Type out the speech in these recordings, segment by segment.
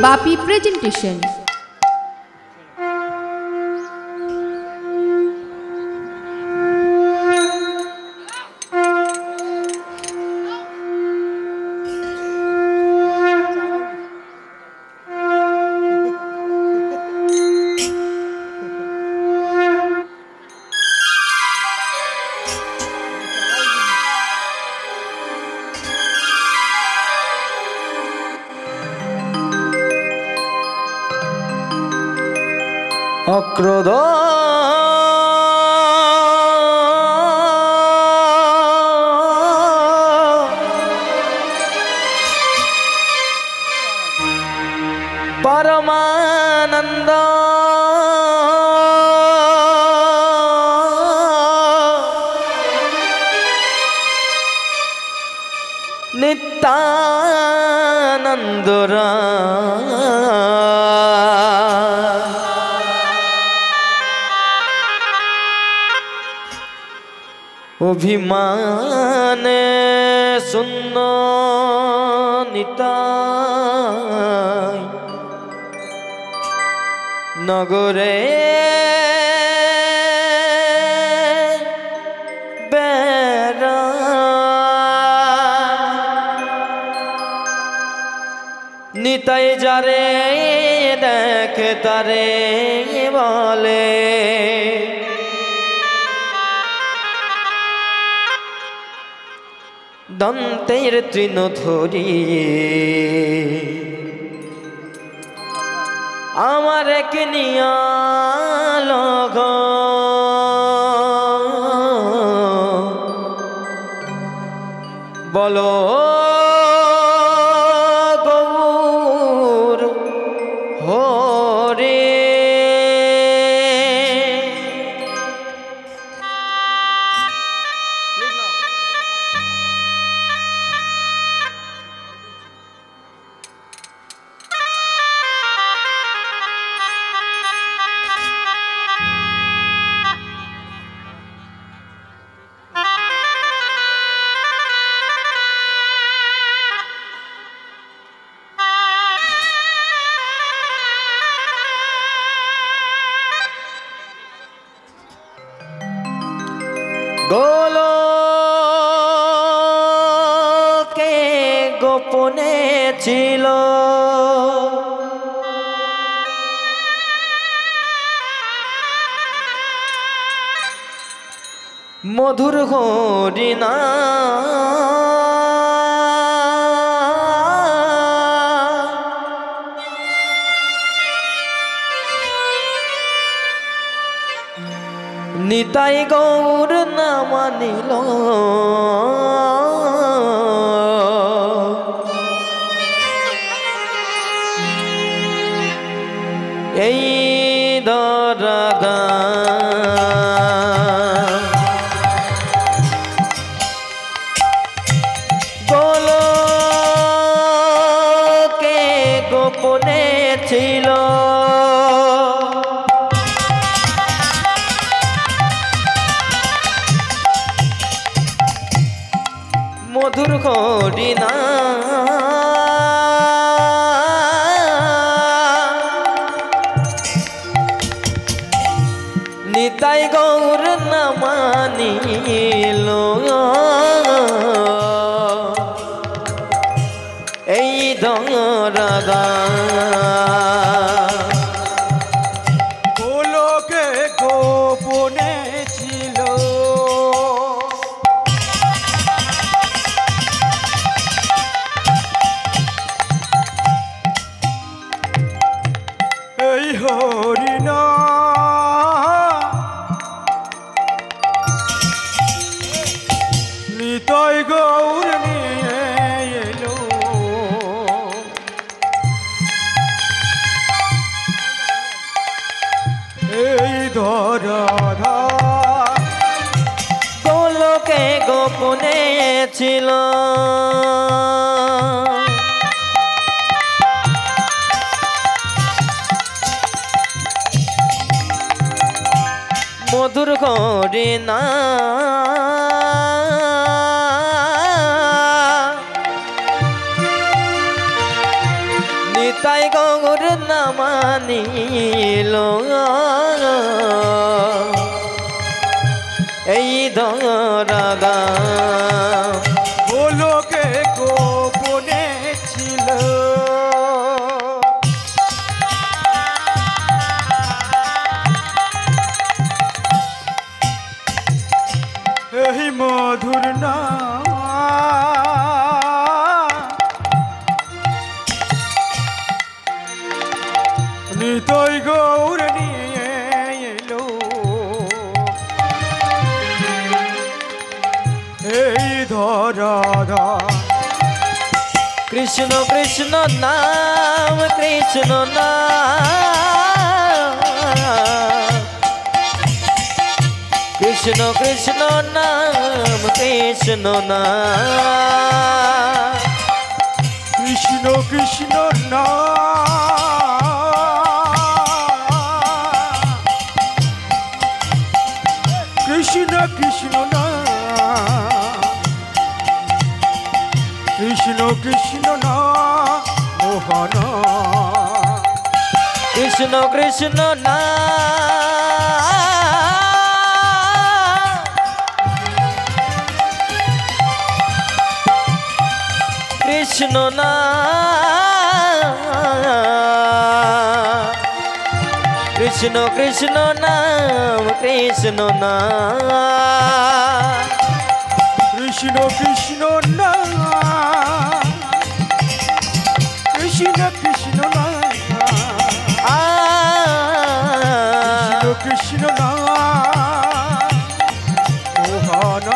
বাপি presentation. অক্রোধ পরমানন্দ নিত্যানন্দরা অভিমানে শূন্য নিতাই নগরে বেড়া নিতাই যারে দেখে তারে বলে দন্তের তৃণ ধরি আমার এক নিয়ালগ বলো গৌর হরে গোলকে গোপনে ছিল মধুর হরিণা নিতাই গৌর না মানিল এই দরাদা গোলকে গোপনে ছিল মধুর হরিণা নিতাই গৌর না মানিল এই দরাদা গোলকে গোপনে ছিল এই হরিণা নিতাই গৌর নিয়ে এলো এই ধরাধা গোলকে গোপনে ছিল মধুর হরিণা নিতাই গৌর নামানিল এই ধরা লোকে গোপনে ছিল এই মধুর নাম নিতাই গৌর নিয়ে এলো এই ধরা কৃষ্ণ কৃষ্ণ নাম কৃষ্ণ নাম কৃষ্ণ কৃষ্ণ নাম কৃষ্ণ নাম কৃষ্ণ কৃষ্ণ নাম কৃষ্ণ কৃষ্ণ নাম কৃষ্ণ কৃষ্ণ নাম মোহন কৃষ্ণ কৃষ্ণ নাম কৃষ্ণ নাম কৃষ্ণ কৃষ্ণ নাম কৃষ্ণ নাম কৃষ্ণ কৃষ্ণ নাম কৃষ্ণ কৃষ্ণ নাম কৃষ্ণ নাম মোহন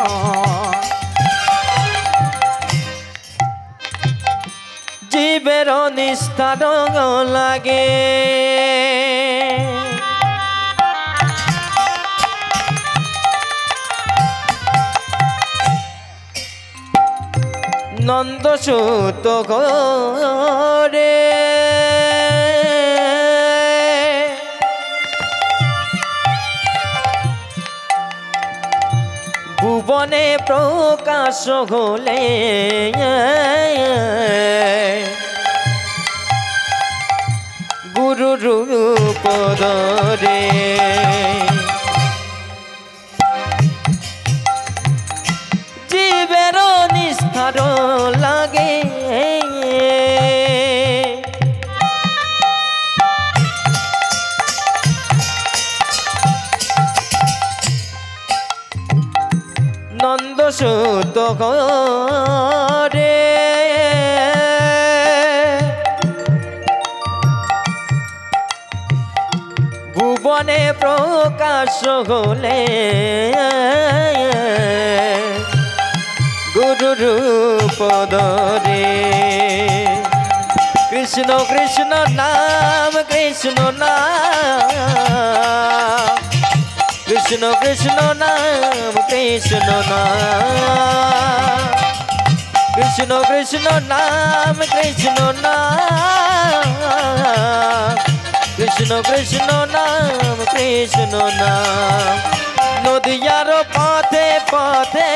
জীবের নিস্তার লাগে নন্দ সুত ঘরে ভুবনে প্রকাশ হলে গুরু রূপ ধরে জীবের নিস্তার লাগে নন্দ সুত ঘরে ভুবনে প্রকাশ হলে গুরু রূপ ধরে কৃষ্ণ কৃষ্ণ নাম কৃষ্ণ নাম কৃষ্ণ কৃষ্ণ নাম কৃষ্ণ নাম কৃষ্ণ কৃষ্ণ নাম কৃষ্ণ নাম কৃষ্ণ কৃষ্ণ নাম কৃষ্ণ নাম নদিয়ার পথে পথে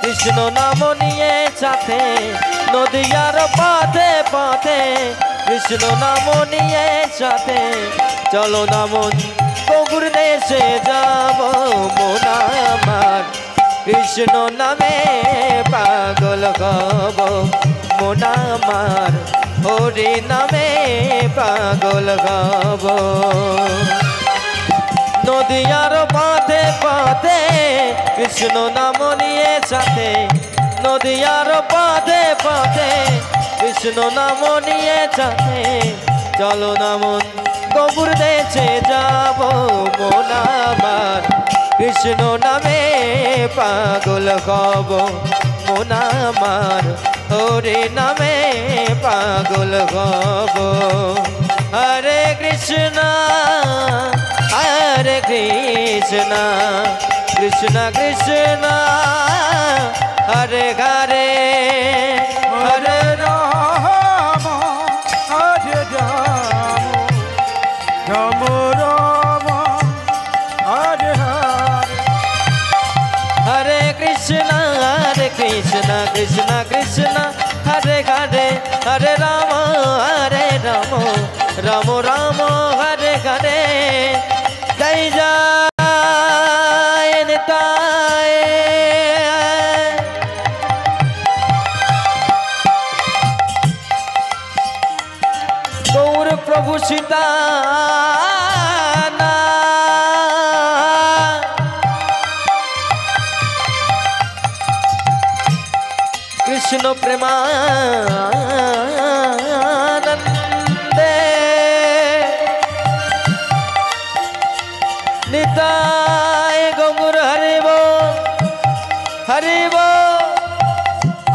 কৃষ্ণ নাম নিয়ে সাথে নদিয়ার পথে পথে কৃষ্ণ নাম নিয়ে সাথে চলো না মন গৌর দেশে যাব মন আমার কৃষ্ণ নামে পাগল হব মন আমার হরি নামে পাগল হব নদিয়ার পথে পথে কৃষ্ণ নাম নিয়ে সাথে নদিয়ার পথে পথে কৃষ্ণ নাম নিয়ে সাথে চলো না মন গৌর দেশে যাব মন আমার কৃষ্ণ নামে পাগল হব মন আমার হরি নামে পাগল হব হরে কৃষ্ণ হরে কৃষ্ণ কৃষ্ণ কৃষ্ণ হরে হরে হরে রাম হরে রাম রাম রাম হরে হরে হরে কৃষ্ণ কৃষ্ণ কৃষ্ণ হরে হরে হরে রাম राम राम हरे हरे जय जय निताय गौर प्रभु सीता कृष्ण प्रेमानंदे निताय गौर हरि बो हरि बो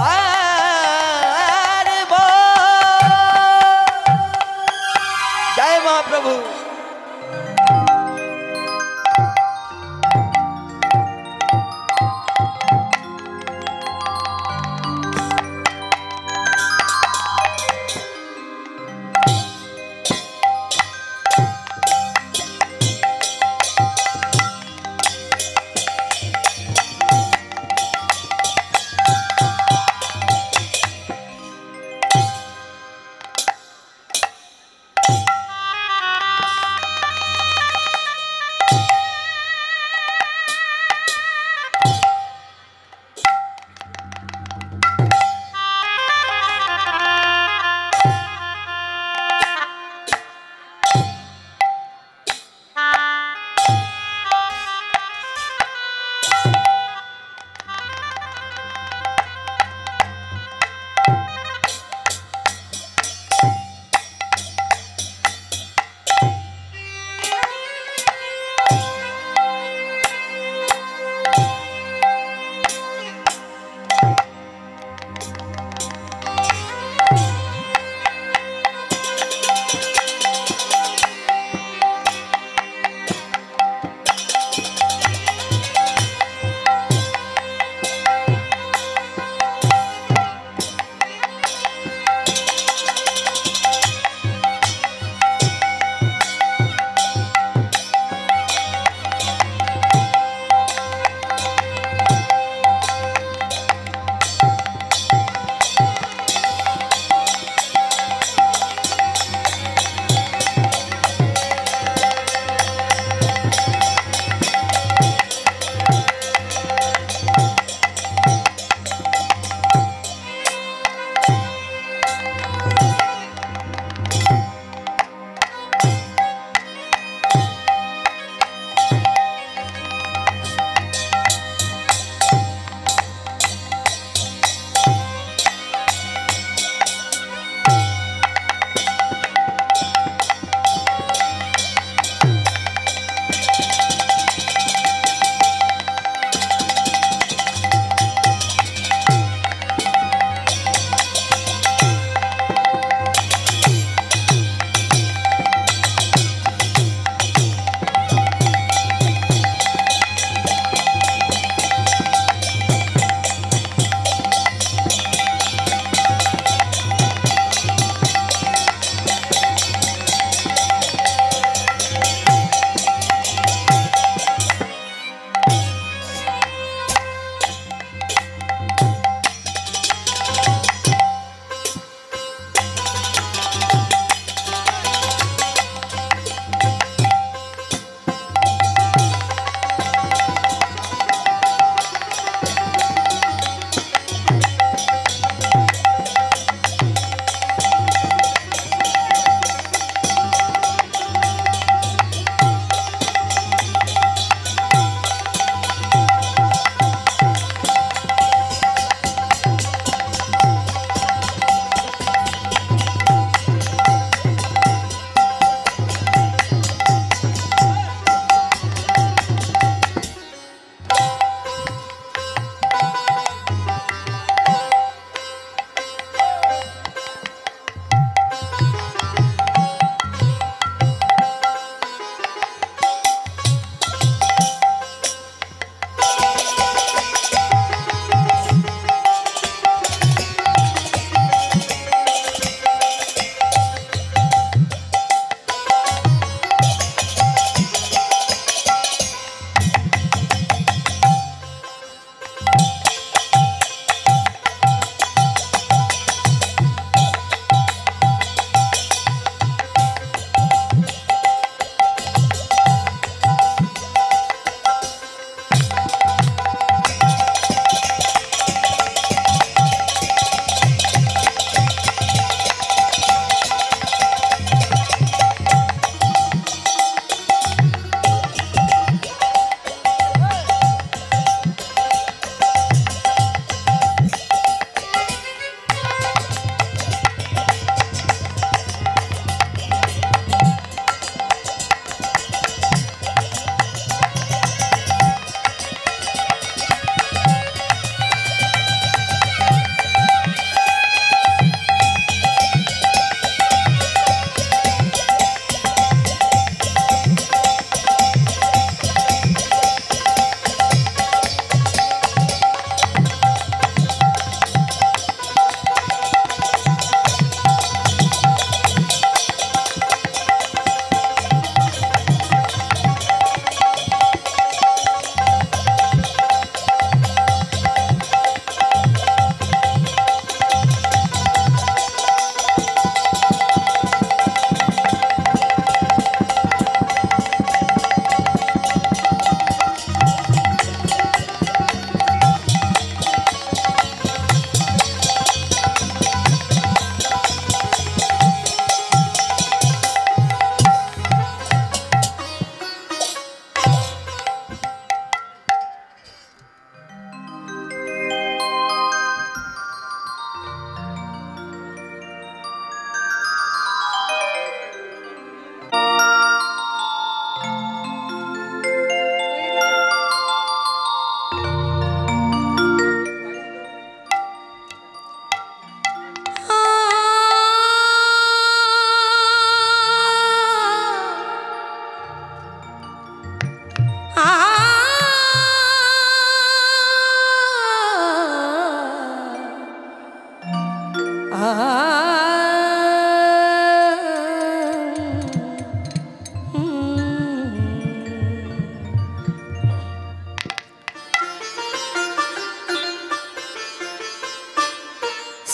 हरि बो जय महाप्रभु।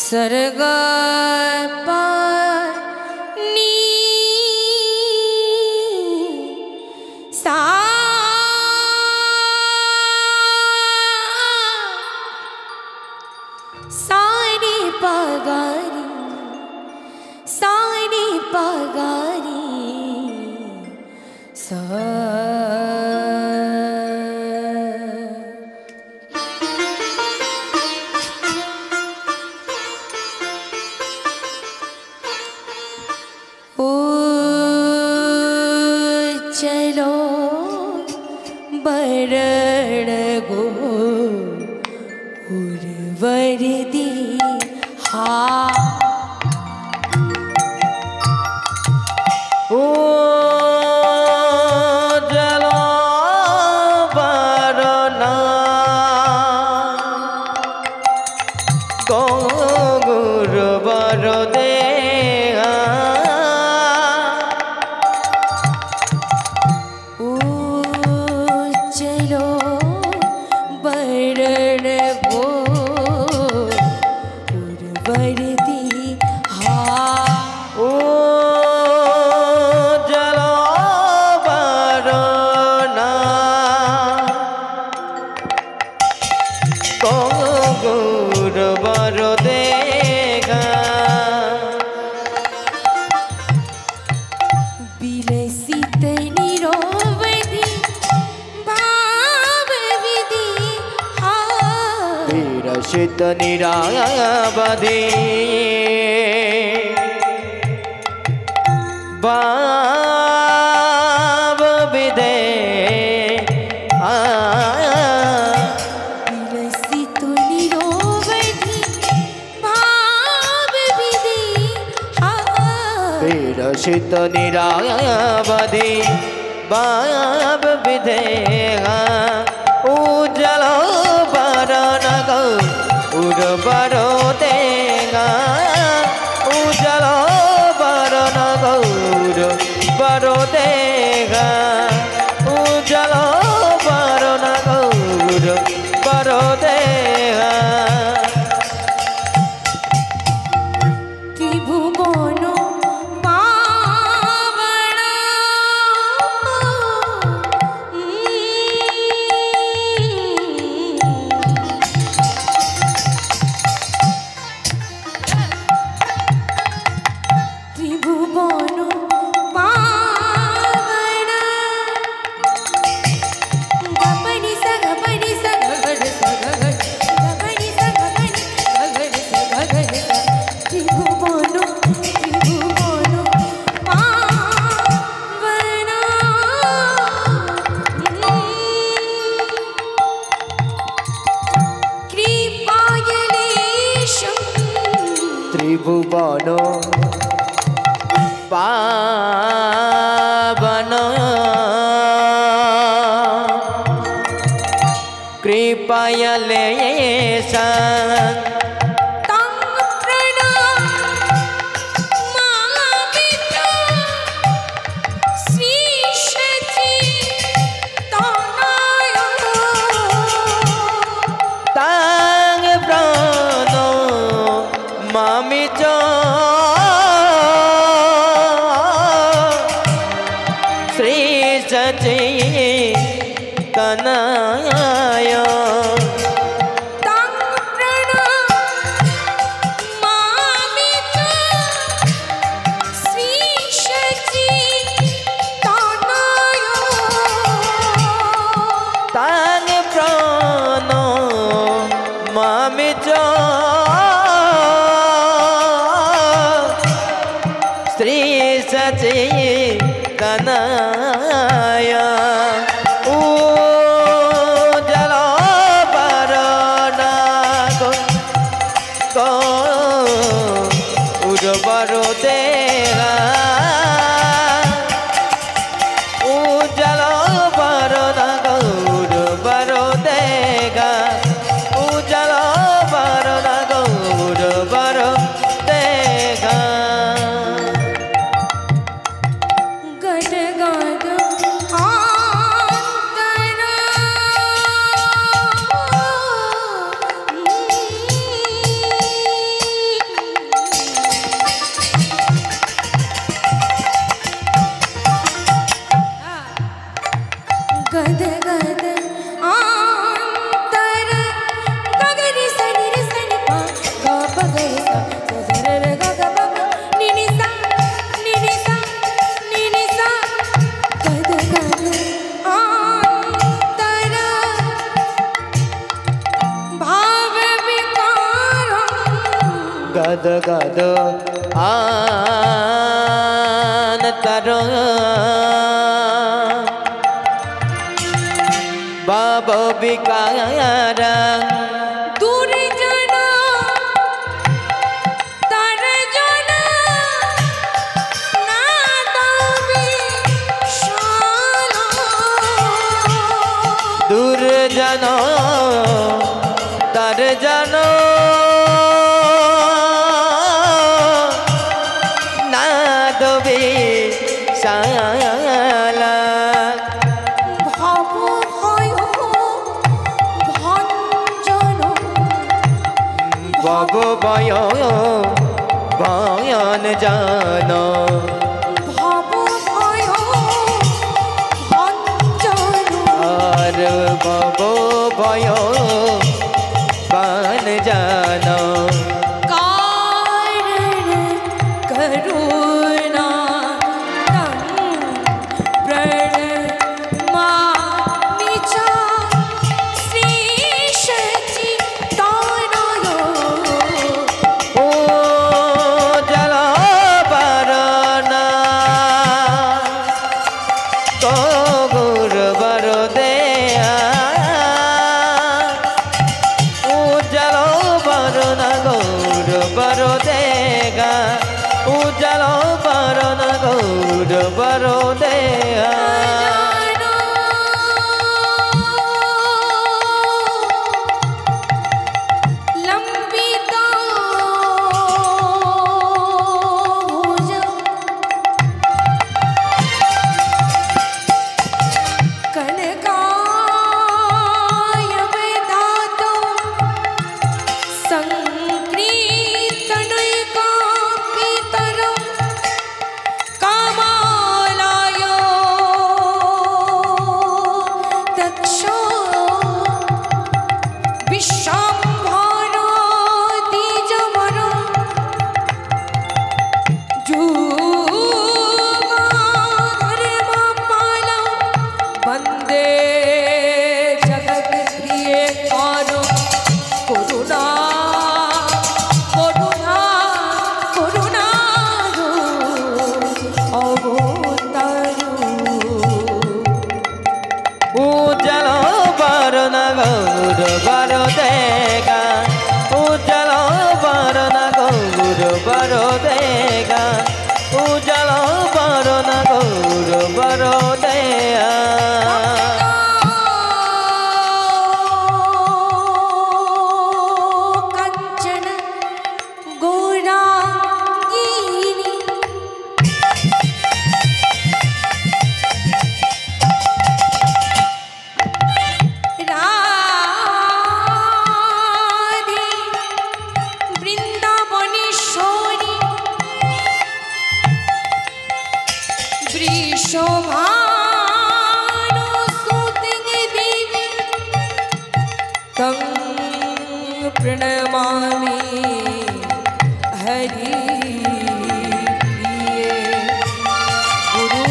सरग पा नी सा सारे पगारी सा ओ चलो बरण गो उर्वरदी हा ओ जलो बरना गौर बर दे ओ चलो बरण गो उर्वरदी हा ओ जलो बरना गौर बर देगा विलसित निरोवधि भाव विधि हा विरसित निरावधि भाव विधे विलसित निरोवधि भाव विधि हा विरसित निरावधि भाव विधे उज्जल बरन गौर बरो देगा उज्जल बरन गौर बरो देगा उज्जल बरन गौर बरो देगा त्रिभुवन पावन त्रिभुवन पावन गपनि सगपनि सगगड सगगड गपनि सगपनि सगगड सगगड त्रिभुवन पावन कृपायलेशं त्रिभुवन पावन कृपयलेशं तं प्रणमामितो श्रीशचि तनय तांग प्राणो मामि च श्री सचि तनय तं प्रणमामितो श्रीशचि तनय तांग प्राणो मामि च श्री सचि तनय उज्जल बरन गौर बर देगा उज्जल बरन गौर बर देगा उज्जल बरन गौर बर देगा गद गद आ गद गद आन तरो बाबो बिकारा दूर जाना तार जाना ना दावी शाला दूर जानो तर जानो ना दबे शाला भव भय भंजन बब बय बयन जानो भव भय भंजन और बब बय बन जानो कारण करुणा तं प्रणमामि च श्री सच्चिदानन्द ओ जल बरना तो गुर बर दया ओ जल बरना गौर बर देगा ओ जल बरना गौर बर दया लंबिता भुज कनकाय वेदातो संकीर्तनैकापितरं कामालय दक्षो विश्वम्भरो द्विजवरं जुगाधर्मपालं वन्दे जगत्प्रियकारो करुणा करुणा करुणारो अवतारो उजल बरन गौर बर देगा उजल बरन गौर बर देगा उजल बरन गौर बर दया कंचन गौरांगिनी राधे वृंदावनेश्वरी वृषभानुसुते देवी तं प्रणमामि हरि प्रिये गुरु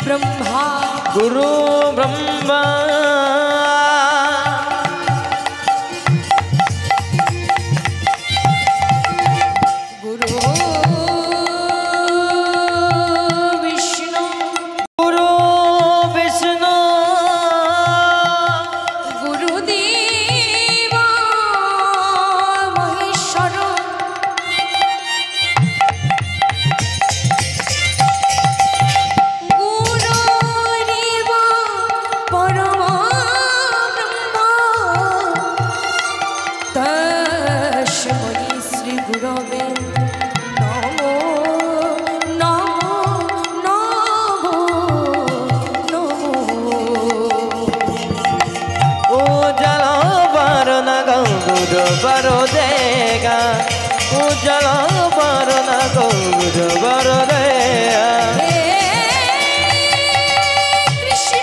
ब्रह्मा गुरु ब्रह्मा गुरु विष्णु गुरु विष्णु गुरुदेव महेश्वर गुरुदेव परम ब्रह्म तस्मै श्री गुरवे नमो नमो नमो नमो उजल बरन गौर बर देगा उजल बरन गौर बर दया हे कृष्ण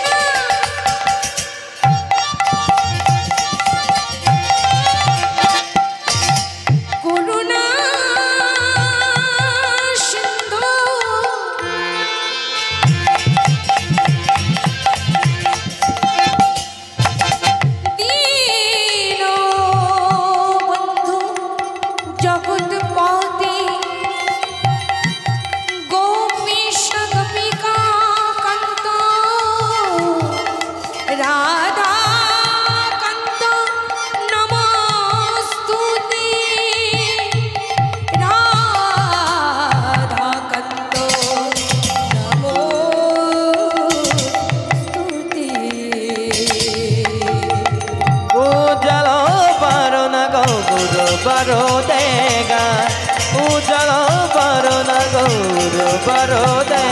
करुणा सिंधु दीन গৌর বরদে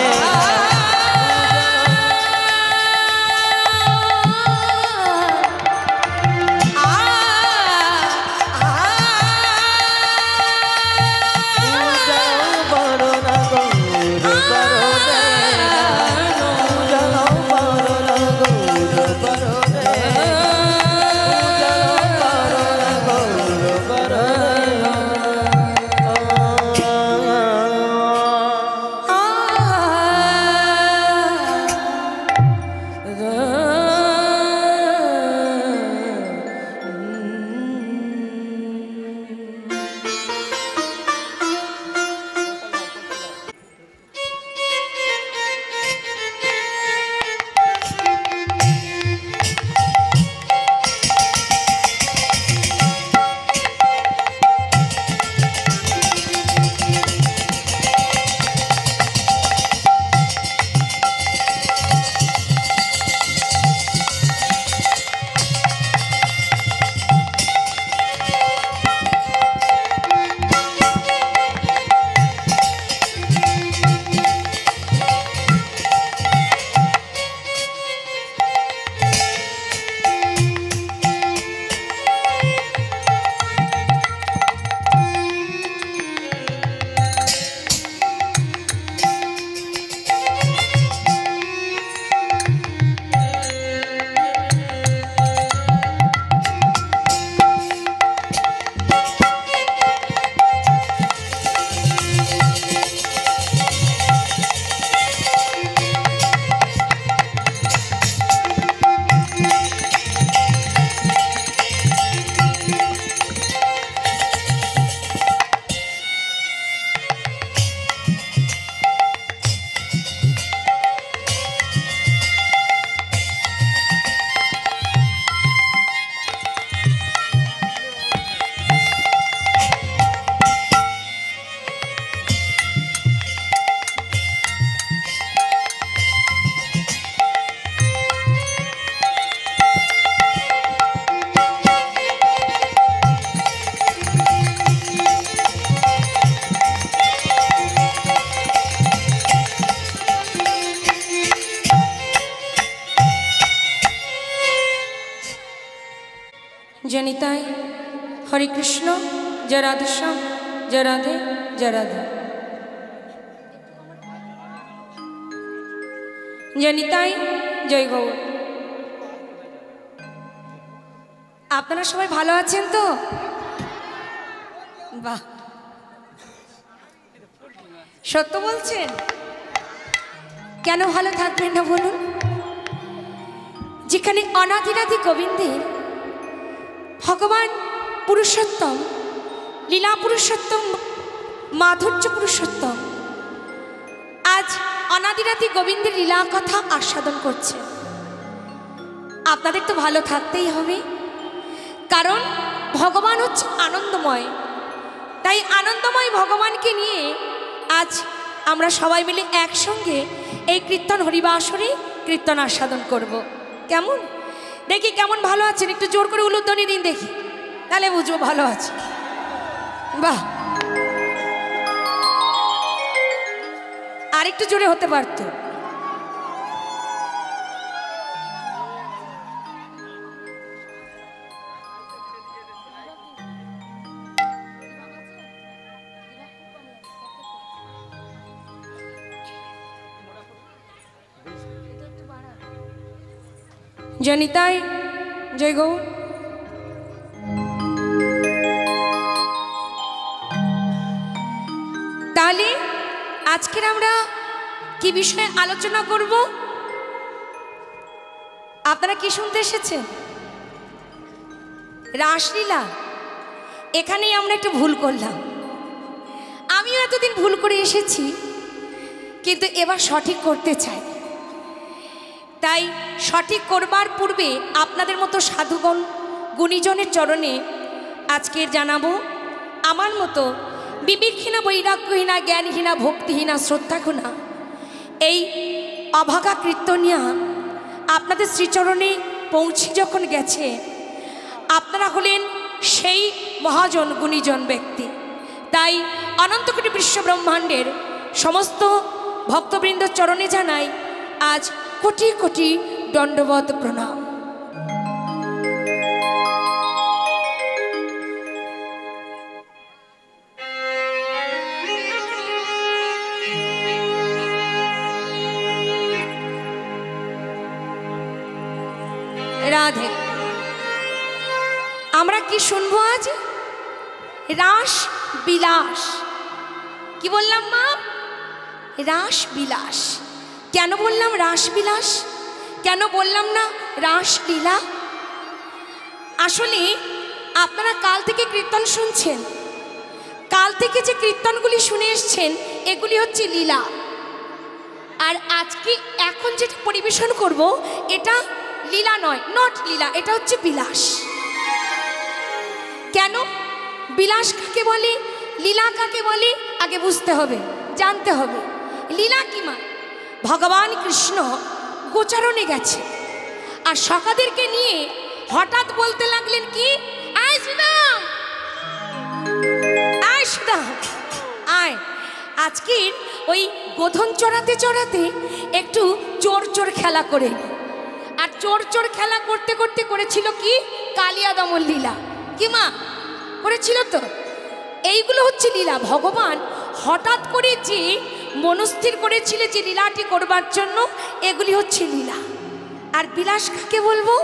जनिताय हरे कृष्ण जय राधे श्याम जय राधे जय राधे जनिताय जय गौर আপনারা সবাই ভালো আছেন তো বাহ সত্য বলছেন কেন ভালো থাকবেন না বলুন যেখানে অনাদিরাদি গোবিন্দের भगवान पुरुषोत्तम लीला पुरुषोत्तम माधुर्य पुरुषोत्तम आज अनादिरादि गोविंदेर लीला कथा आस्वादन करছে আপনাদের তো ভালো থাকতেই হবে কারণ ভগবান হচ্ছে আনন্দময় তাই আনন্দময় ভগবানকে নিয়ে আজ আমরা সবাই মিলে একসঙ্গে এই কীর্তন হরিবাসরে কীর্তন আস্বাদন করব কেমন देखी केमन भालो आছেন একটু জোর করে উলুধ্বনি দিন দেখি তাহলে বুঝবো ভালো আছে বাহ আরেকটু জোরে হতে পারতো जनिताय जय गौर ताहले आजकेर आमरा कि विषये आलोचना करब आपनारा कि शुनते एसेछेन रासलीला एखानेई आमरा एकटु भूल करलाम आमिও एतदिन भूल करे एसेছি किन्तु एबार सठिक करते चाই তাই সঠিক করবার পূর্বে আপনাদের মতো সাধুগণ গুণীজনের চরণে আজকে জানাবো আমার মতো বিবেকহীনা বৈরাগ্যহীনা জ্ঞানহীনা ভক্তিহীনা শ্রদ্ধাহীনা এই অভাগা কীর্তনিয়া আপনাদের শ্রীচরণে পৌঁছে যখন গেছে আপনারা হলেন সেই মহাজন গুণীজন ব্যক্তি তাই অনন্তকোটি বিশ্ব ব্রহ্মাণ্ডের সমস্ত ভক্তবৃন্দ চরণে জানাই আজ কোটি কোটি দণ্ডবত প্রণাম। রাধে। আমরা কি শুনবো আজ? রাস বিলাস। কি বললাম মা? রাস বিলাস। কেন বললাম রাস বিলাস? কেন বললাম না রাসলীলা? আসলে আপনারা কাল থেকে কীর্তন শুনছেন, কাল থেকে যে কীর্তনগুলি শুনে এসছেন এগুলি হচ্ছে লীলা। আর আজকে এখন যেটা পরিবেশন করব এটা লীলা নয়, নট লীলা, এটা হচ্ছে বিলাস। কেন বিলাস কাকে বলে, লীলা কাকে বলে আগে বুঝতে হবে, জানতে হবে। লীলা কি মা? ভগবান কৃষ্ণ গোচারণে গেছে আর সখাদেরকে নিয়ে হঠাৎ বলতে লাগলেন কি, আয় সুদাম, আয় সুদাম আয়। আজকের ওই গোধন চড়াতে চড়াতে একটু চোর চোর খেলা করে, আর চোর চোর খেলা করতে করতে করেছিল কি কালিয়া দমন লীলা। কি মা করেছিল তো? এইগুলো হচ্ছে লীলা। ভগবান হঠাৎ করে যে মনস্থির করেছিল যে লীলাটি করবার জন্য, এগুলি হচ্ছে লীলা। আর বিলাস কাকে বলবো?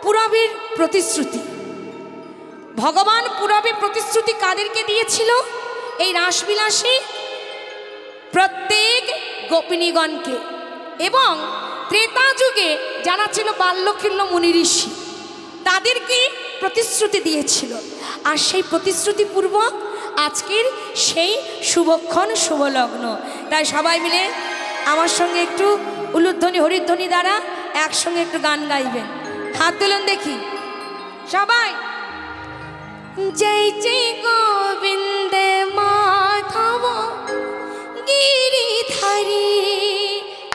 পূরবের প্রতিশ্রুতি। ভগবান পূরবের প্রতিশ্রুতি কাদেরকে দিয়েছিল? এই রাসবিলাসে প্রত্যেক গোপিনীগণকে, এবং ত্রেতা যুগে যারা ছিল বাল্যকিল্য মুনি ঋষি তাদেরকে প্রতিশ্রুতি দিয়েছিল। আর সেই প্রতিশ্রুতি পূর্বক আজকের সেই শুভক্ষণ শুভলগ্ন। তাই সবাই মিলে আমার সঙ্গে একটু উলুধ্বনি হরিধ্বনি দ্বারা একসঙ্গে একটু গান গাইবেন। হাত তুলুন দেখি সবাই। জয় জয় গোবিন্দ মাধব গিরিধারী।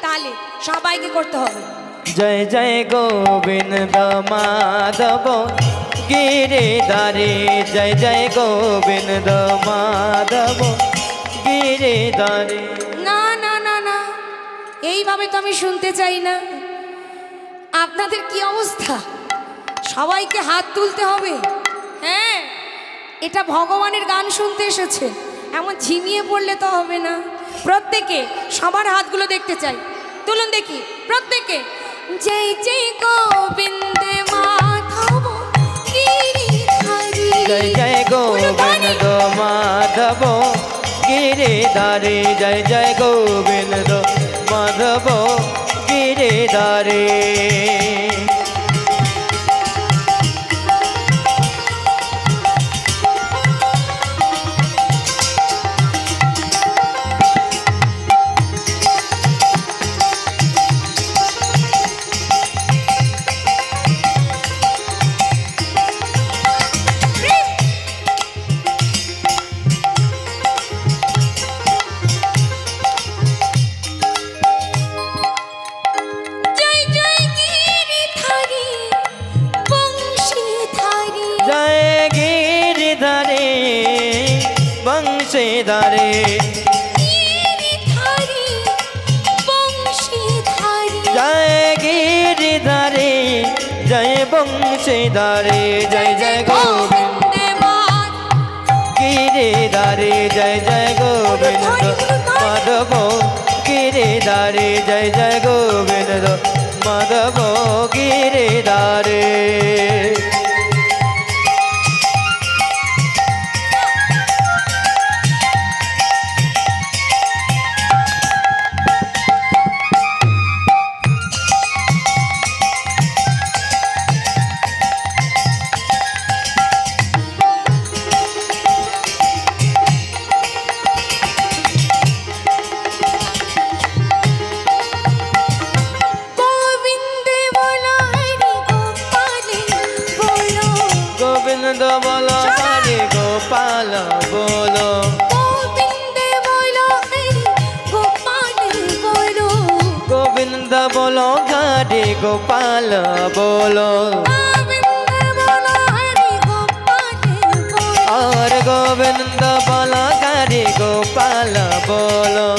তাহলে সবাইকে করতে হবে জয় জয় গোবিন্দ মাধব গিরিধারী, জয় জয় গোবিন্দ মাধব গিরিধারী। না না না না, এইভাবে তো আমি শুনতে চাই না। আপনাদের কি অবস্থা? সবাইকে হাত তুলতে হবে। হ্যাঁ, এটা ভগবানের গান শুনতে এসেছে, এমন ঝিমিয়ে পড়লে তো হবে না। প্রত্যেকে সবার হাতগুলো দেখতে চাই, তুলুন দেখি প্রত্যেকে। জয় জয় গোবিন্দ মাধব গিরিধারী, জয় জয় গোবিন্দ মাধব গিরিধারী, জয় জয় গোবিন্দ মাধব গিরিধারী। বংশীধারী জয় গিরিধারী, জয় বংশীধারী, জয় জয় গোবিন্দ গিরিধারী, জয় জয় গোবিন্দ মাধব গিরিধারী, জয় জয় গোবিন্দ মাধব গিরিধারী। गोविंद बोलो हरि गोपाल बोलो, गोविंद बोलो हरि गोपाल बोलो, गोविंद बोलो हरि गोपाल बोलो, और गोविंद बोलो हरि गोपाल बोलो।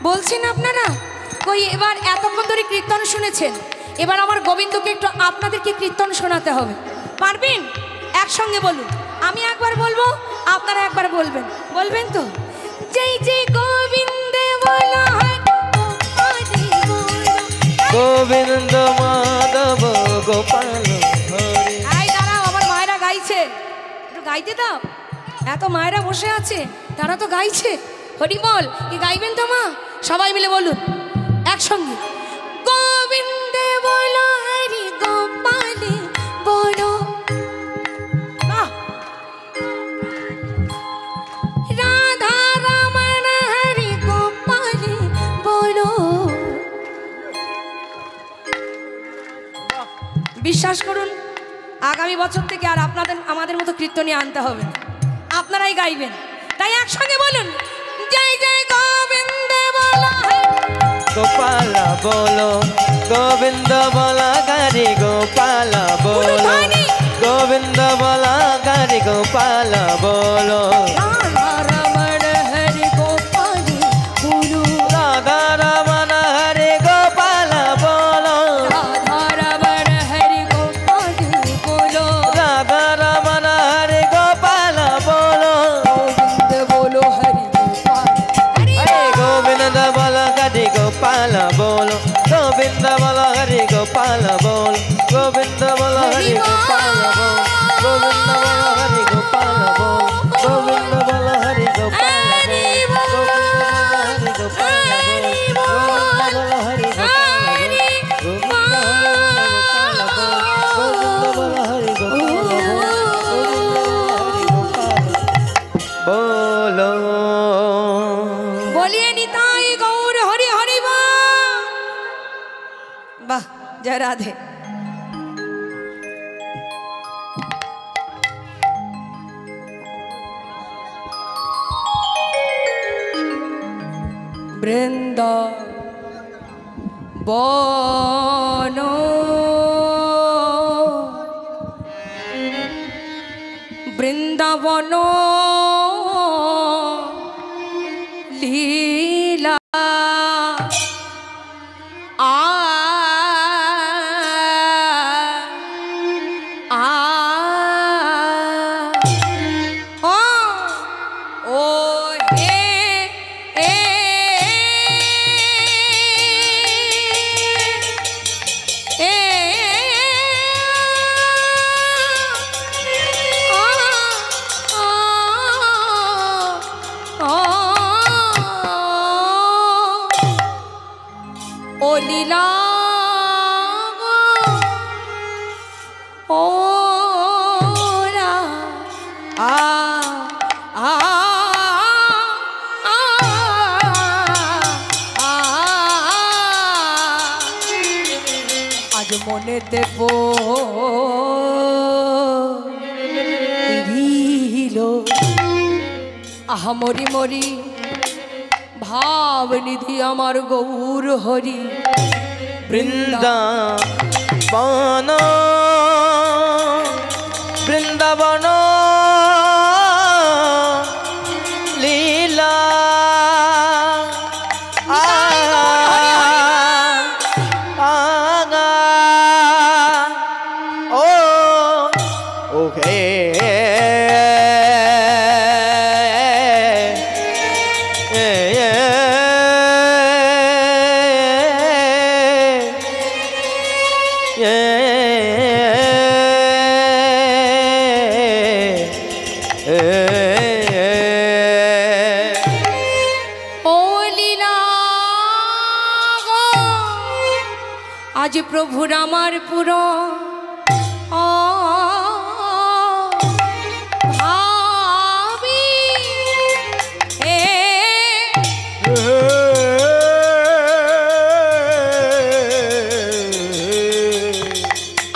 বলছেন আপনারা কই এবার এতক্ষণ ধরে কীর্তন শুনেছেন, এবার আমার গোবিন্দকে একটু আপনাদেরকে কীর্তন শোনাতে হবে, পারবেন? একসঙ্গে বলুন, আমি একবার বলবো আপনারা একবার বলবেন, বলবেন তো? জয় জয় গোবিন্দে বলো গোবিন্দ মাধব গোপাল হরি। এই দাঁড়াও, আমার মায়েরা গাইছে, একটু গাইতে দাও। এত মায়েরা বসে আছে, তারা তো গাইছে। হরি বল, কি গাইবেন তো মা? সবাই মিলে বলুন একসঙ্গে, গোবিন্দে বলো হরি গোপালে বলো। রাধা রমণ হরি গোপালে বলো। বিশ্বাস করুন, আগামী বছর থেকে আর আপনাদের আমাদের মতো কীর্তনী আনতে হবে না, আপনারাই গাইবেন। তাই একসঙ্গে বলুন, জয় জয় গোবিন্দ বলো গোপাল বলো, গোবিন্দ বলা গারি গোপাল বলো, গোবিন্দ বলা গারি গোপাল বলো। রাধা রমণ হরি গোপালে বলো। রাধা রমণ হরে গোপাল বলো, রাধা রমণ হরি গোপালে বলো। রাধা রমণ হরে গোপাল বলো। গোবিন্দ বলো হরি গোপাল হরি হরে গোবিন্দ বলা গারি গোপাল বলো, গোবিন্দ বলা হরে গোপাল বলো, গোবিন্দ বলা হরে গোপাল বলো, গোবিন্দ বলা হরে গোপাল বলো, গোবিন্দ বলা হরে গোপাল বলো, গোবিন্দ বলা হরে গোপাল বলো। বলিয়ে নিতাই গৌর হরি হরি বাহ। জয় রাধে। বৃন্দাবন বৃন্দাবন লীলা ও লীলা ও রা আ আ আজ মনেতে পড়িল আহা মরি মরি ভাব নিধি আমার গৌর হরি। বৃন্দাবন বৃন্দাবন লীলা ওকে আজ প্রভুর আমার পুরো ভাবি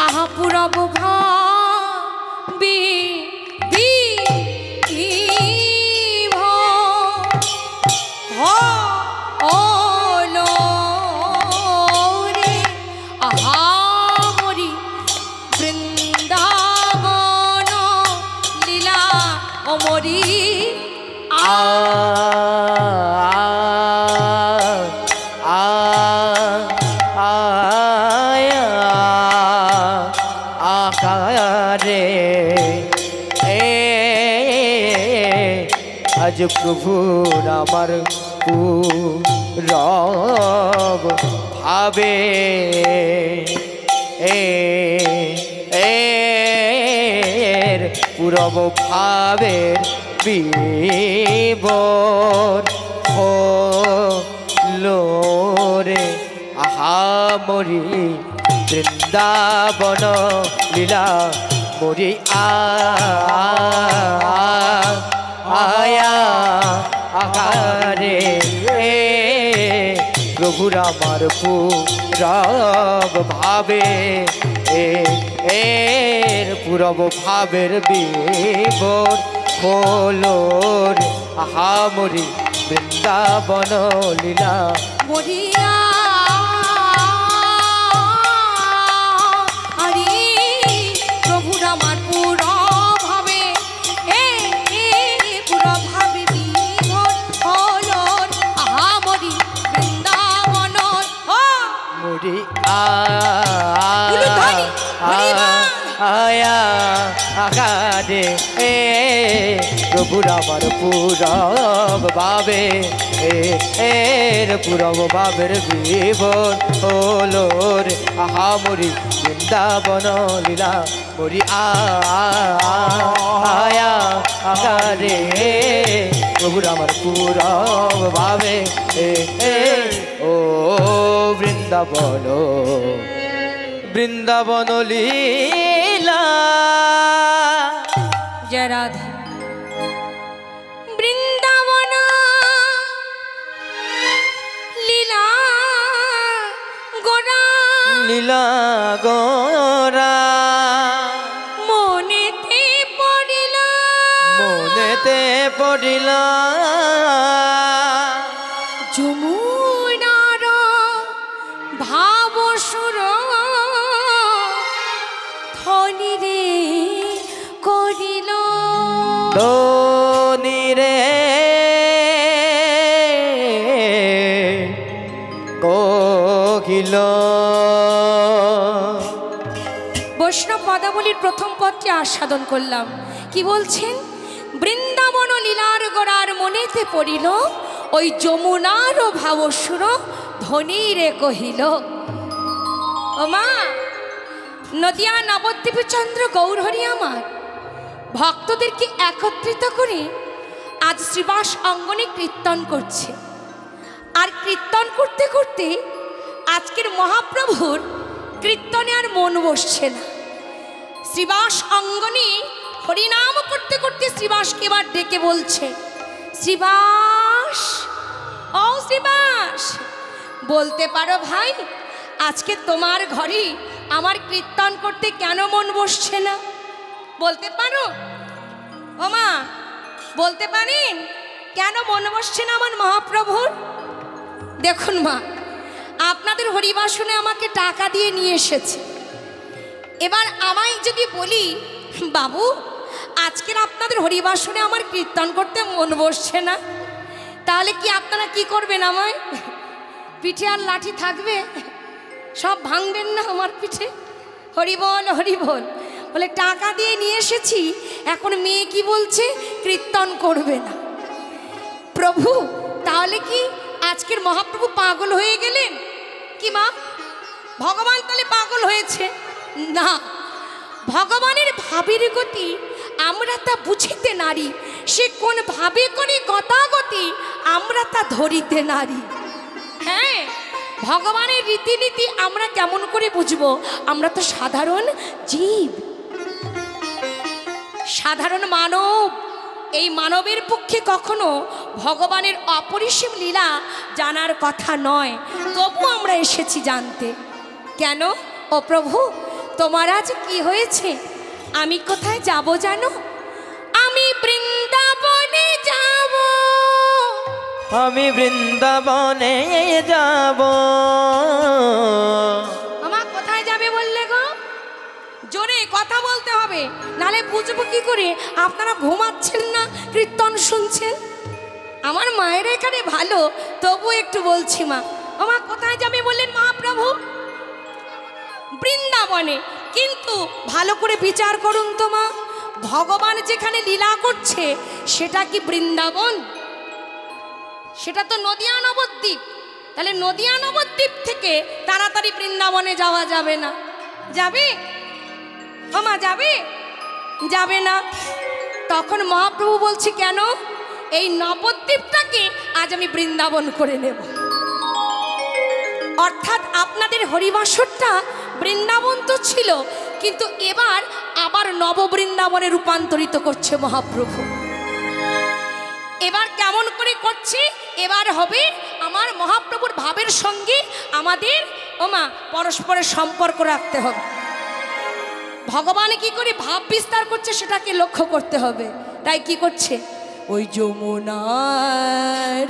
আহা পুরব ভাবি বৃন্দ প্রভুর আমার রব ভাবে এর পুরব ভাবের বিবর হলো রে আহা মরি বৃন্দাবন লীলা মরি আয়া আকারে প্রভুর আমার পুরব ভাবে এর পুরব ভাবের বিবর হলো রে আহা মরি বৃন্দাবন লীলা মরিয়া আরে প্রভুর আমার পুরো ভাবে পুরো ভাবে বিভোর হলো আহা মরি বৃন্দাবন মরি উলুধ্বনি, হরিবা। আয়া আকারে প্রভুর আমার পুরব ভাবে এর পুরব ভাবের বিবর হলো রে আহা মরি বৃন্দাবন লীলা মরি আয়া আকারে প্রভুর আমার পুরব ভাবে ও বৃন্দাবন বৃন্দাবন লীলা জয় রাধা। বৃন্দাবন লীলা গোরা লীলা গোরা মনেতে পড়িল মনেতে পড়িল যমুনার ভাবসুর ধনী রে করিল ধনীরে কোকিল বৈষ্ণব পদাবলীর প্রথম পদটি আস্বাদন করলাম। কি বলছেন? বৃন্দাবন লীলার গোড়ার মনেতে পড়িল ওই যমুনার ভাবসুর ধনী রে কহিল। ও মা, নদিয়া নবদ্বীপ চন্দ্র গৌরহরি আমার ভক্তদেরকে একত্রিত করে আজ শ্রীবাস অঙ্গনে কীর্তন করছে। আর কীর্তন করতে করতে আজকের মহাপ্রভুর কীর্তনে আর মন বসছে না। শ্রীবাস অঙ্গনে হরিনাম করতে করতে শ্রীবাসকে এবার ডেকে বলছে, শ্রীবাস, ও শ্রীবাস, বলতে পারো ভাই আজকে তোমার ঘরে আমার কীর্তন করতে কেন মন বসছে না? বলতে পারো? ও মা, বলতে পারেন কেন মন বসছে না আমার মহাপ্রভুর? দেখুন মা, আপনাদের হরিবাসনে আমাকে টাকা দিয়ে নিয়ে এসেছে। এবার আমায় যদি বলি, বাবু আজকের আপনাদের হরিবাসনে আমার কীর্তন করতে মন বসছে না, তাহলে কি আপনারা কি করবেন? আমায় পিঠে আর লাঠি থাকবে? সব ভাঙবেন না আমার পিঠে? হরি বল হরি বল বলে টাকা দিয়ে নিয়ে এসেছি, এখন মেয়ে কি বলছে? কীর্তন করবে না। প্রভু তাহলে কি আজকের মহাপ্রভু পাগল হয়ে গেলেন কি মা? ভগবান তাহলে পাগল হয়েছে? না, ভগবানের ভাবের গতি আমরা তা বুঝিতে নারী, সে কোন ভাবে করে গতাগতি আমরা তা ধরিতে নারী। হ্যাঁ, ভগবানের রীতিনীতি আমরা কেমন করে বুঝবো? আমরা তো সাধারণ জীব, সাধারণ মানব। এই মানবের পক্ষে কখনো ভগবানের অপরিসীম লীলা জানার কথা নয়, তবু আমরা এসেছি জানতে। কেন ও প্রভু, তোমার আজ কি হয়েছে? আমি কোথায় যাব জানো? আমি বৃন্দাবনে যাব। আমি বৃন্দাবনে যাব। আমার কোথায় যাবে বললে গো? জোরে কথা বলতে হবে, নালে বুঝবো কি করে আপনারা ঘুমাচ্ছেন না, কীর্তন শুনছেন। আমার মায়ের এখানে ভালো, তবু একটু বলছি মা। আমার কোথায় যাবে বললেন মহাপ্রভু? বৃন্দাবনে। কিন্তু ভালো করে বিচার করুন তো মা, ভগবান যেখানে লীলা করছে সেটা কি বৃন্দাবন? সেটা তো নদিয়া নবদ্বীপ। তাহলে নদিয়া নবদ্বীপ থেকে তাড়াতাড়ি বৃন্দাবনে যাওয়া যাবে না। যাবে মামা, যাবে? যাবে না। তখন মহাপ্রভু বলছে, কেন? এই নবদ্বীপটাকে আজ আমি বৃন্দাবন করে নেব। অর্থাৎ আপনাদের হরিবাসরটা বৃন্দাবন তো ছিল, কিন্তু এবার আবার নববৃন্দাবনে রূপান্তরিত করছে মহাপ্রভু। এবার কেমন করে করছে? এবার হবে আমার মহাপ্রভুর ভাবের সঙ্গে আমাদের পরস্পরের সম্পর্ক রাখতে হবে। ভগবান কি করে ভাব বিস্তার করছে সেটাকে লক্ষ্য করতে হবে। তাই কি করছে? ওই যমুনার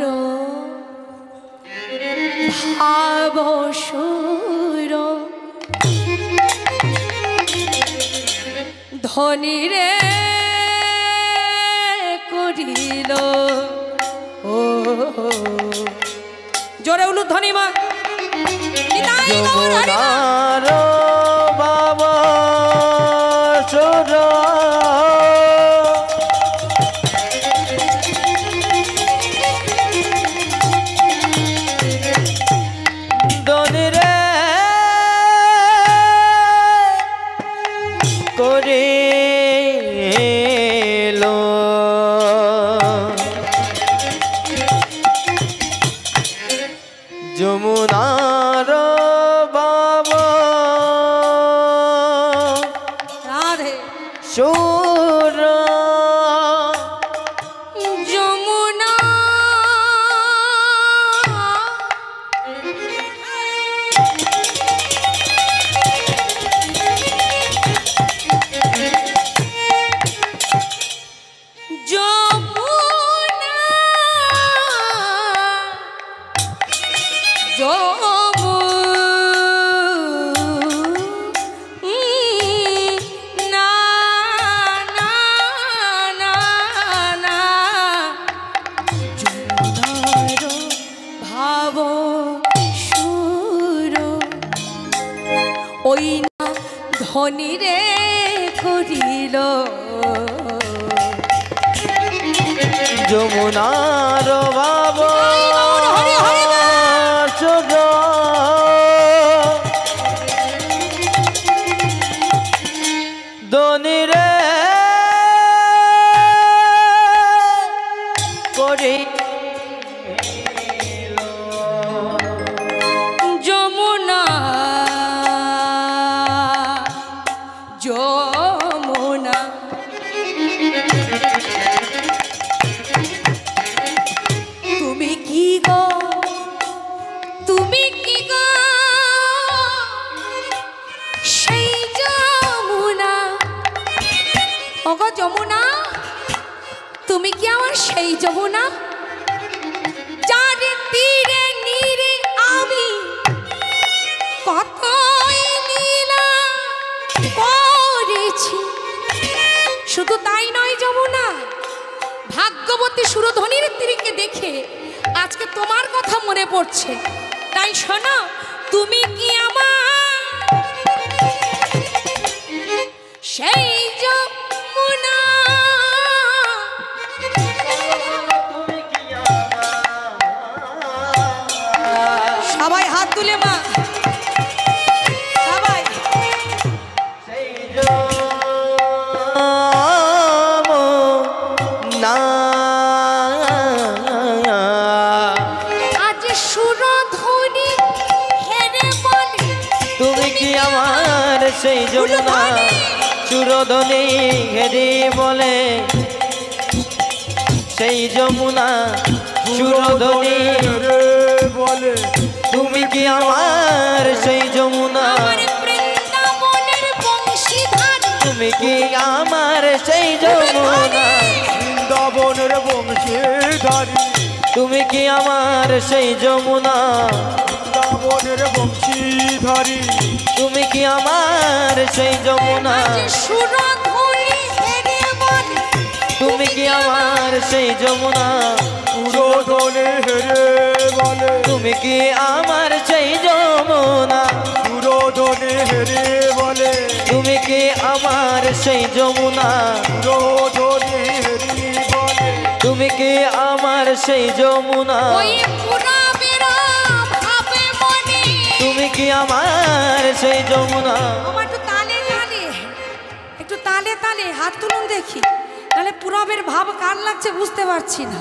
ভাব সুর ধনী রে করিল। ও জোরে উলু ধনী মা। যমুনার বাবা সুর ধনী রে করিল। যমুনার বাবা রাধে সুর যমুনা ওই না ধনী রে করিল। যমুনার বাবা সুর ধনী রে করি যমুনা যমুনা তুমি কি গো, তুমি কি গো সেই যমুনা। ওগো যমুনা, তুমি কি আমার সেই যমুনা যার তীরে নীরে আমি কতই লীলা করেছি। শুধু তাই নয় যমুনা, ভাগ্যবতী সুরধনীর তীরকে দেখে আজকে তোমার কথা মনে পড়ছে। তাই শোনো, তুমি কি আমার সেই যমুনা। সবাই হাত তুলে মা, সবাই। না আজ সুরধনী হেরে বলে তুমি কি আমার সেই যমুনা। সুরধনী হেরি বলে সেই যমুনা। সুরধনী বলে তুমি কি আমার সেই যমুনা। আমার বৃন্দাবনের বংশীধারী। তুমি কি আমার সেই যমুনা। বৃন্দাবনের বংশীধারী। তুমি কি আমার সেই যমুনা। বৃন্দাবনের বংশীধারী। তুমি কি আমার সেই যমুনা। সুরধনী হেরে বলে তুমি কি আমার সেই যমুনা। সুরধনী হেরে বলে তুমি কি আমার সেই যমুনা। সুরধনী হেরে বলে তুমি কি আমার সেই যমুনা সুরধনী হরি বলে তুমি কি আমার সেই যমুনা ওই পুরাবের ভাবে মনে তুমি কি আমার সেই যমুনা আমার একটু তালে তালে হাত তুলুন দেখি, তাহলে পুরাবের ভাব কার লাগছে বুঝতে পারছি না।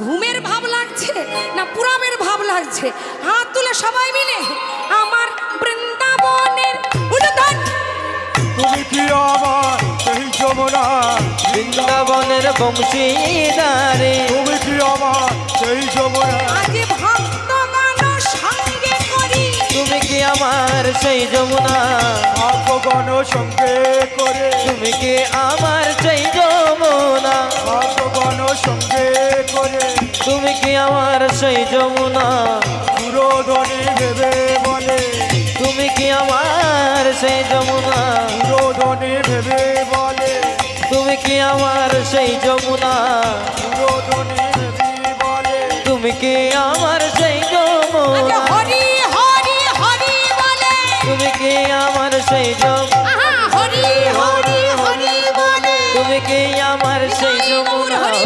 ঘুমের ভাব লাগছে না পুরাবের ভাব লাগছে? হাত তুলে সবাই মিলে আমার বৃন্দাবনের উদ্যান তুমি কি আমার সেই যমুনা বৃন্দাবনের বংশীদারে তুমি কি আমার সেই যমুনা আজ ভক্ত গান সঙ্গে করি তুমি কি আমার সেই যমুনা ভগবান সঙ্গে করে তুমি কি আমার সেই যমুনা ভগবান সঙ্গে করে তুমি কি আমার সেই যমুনা সুরধনী ভেবে বলে তুমি কি আমার সেই যমুনা সুরধনী ভেবে বলে তুমি কি আমার সেই যমুনা সুরধনী ভেবে বলে তুমি কি আমার সেই আজ যমুনা হরি হরি হরি বলে তুমি কি আমার সেই যমুনা আহা হরি হরি হরি বলে তুমি কি আমার সেই যমুনা হরি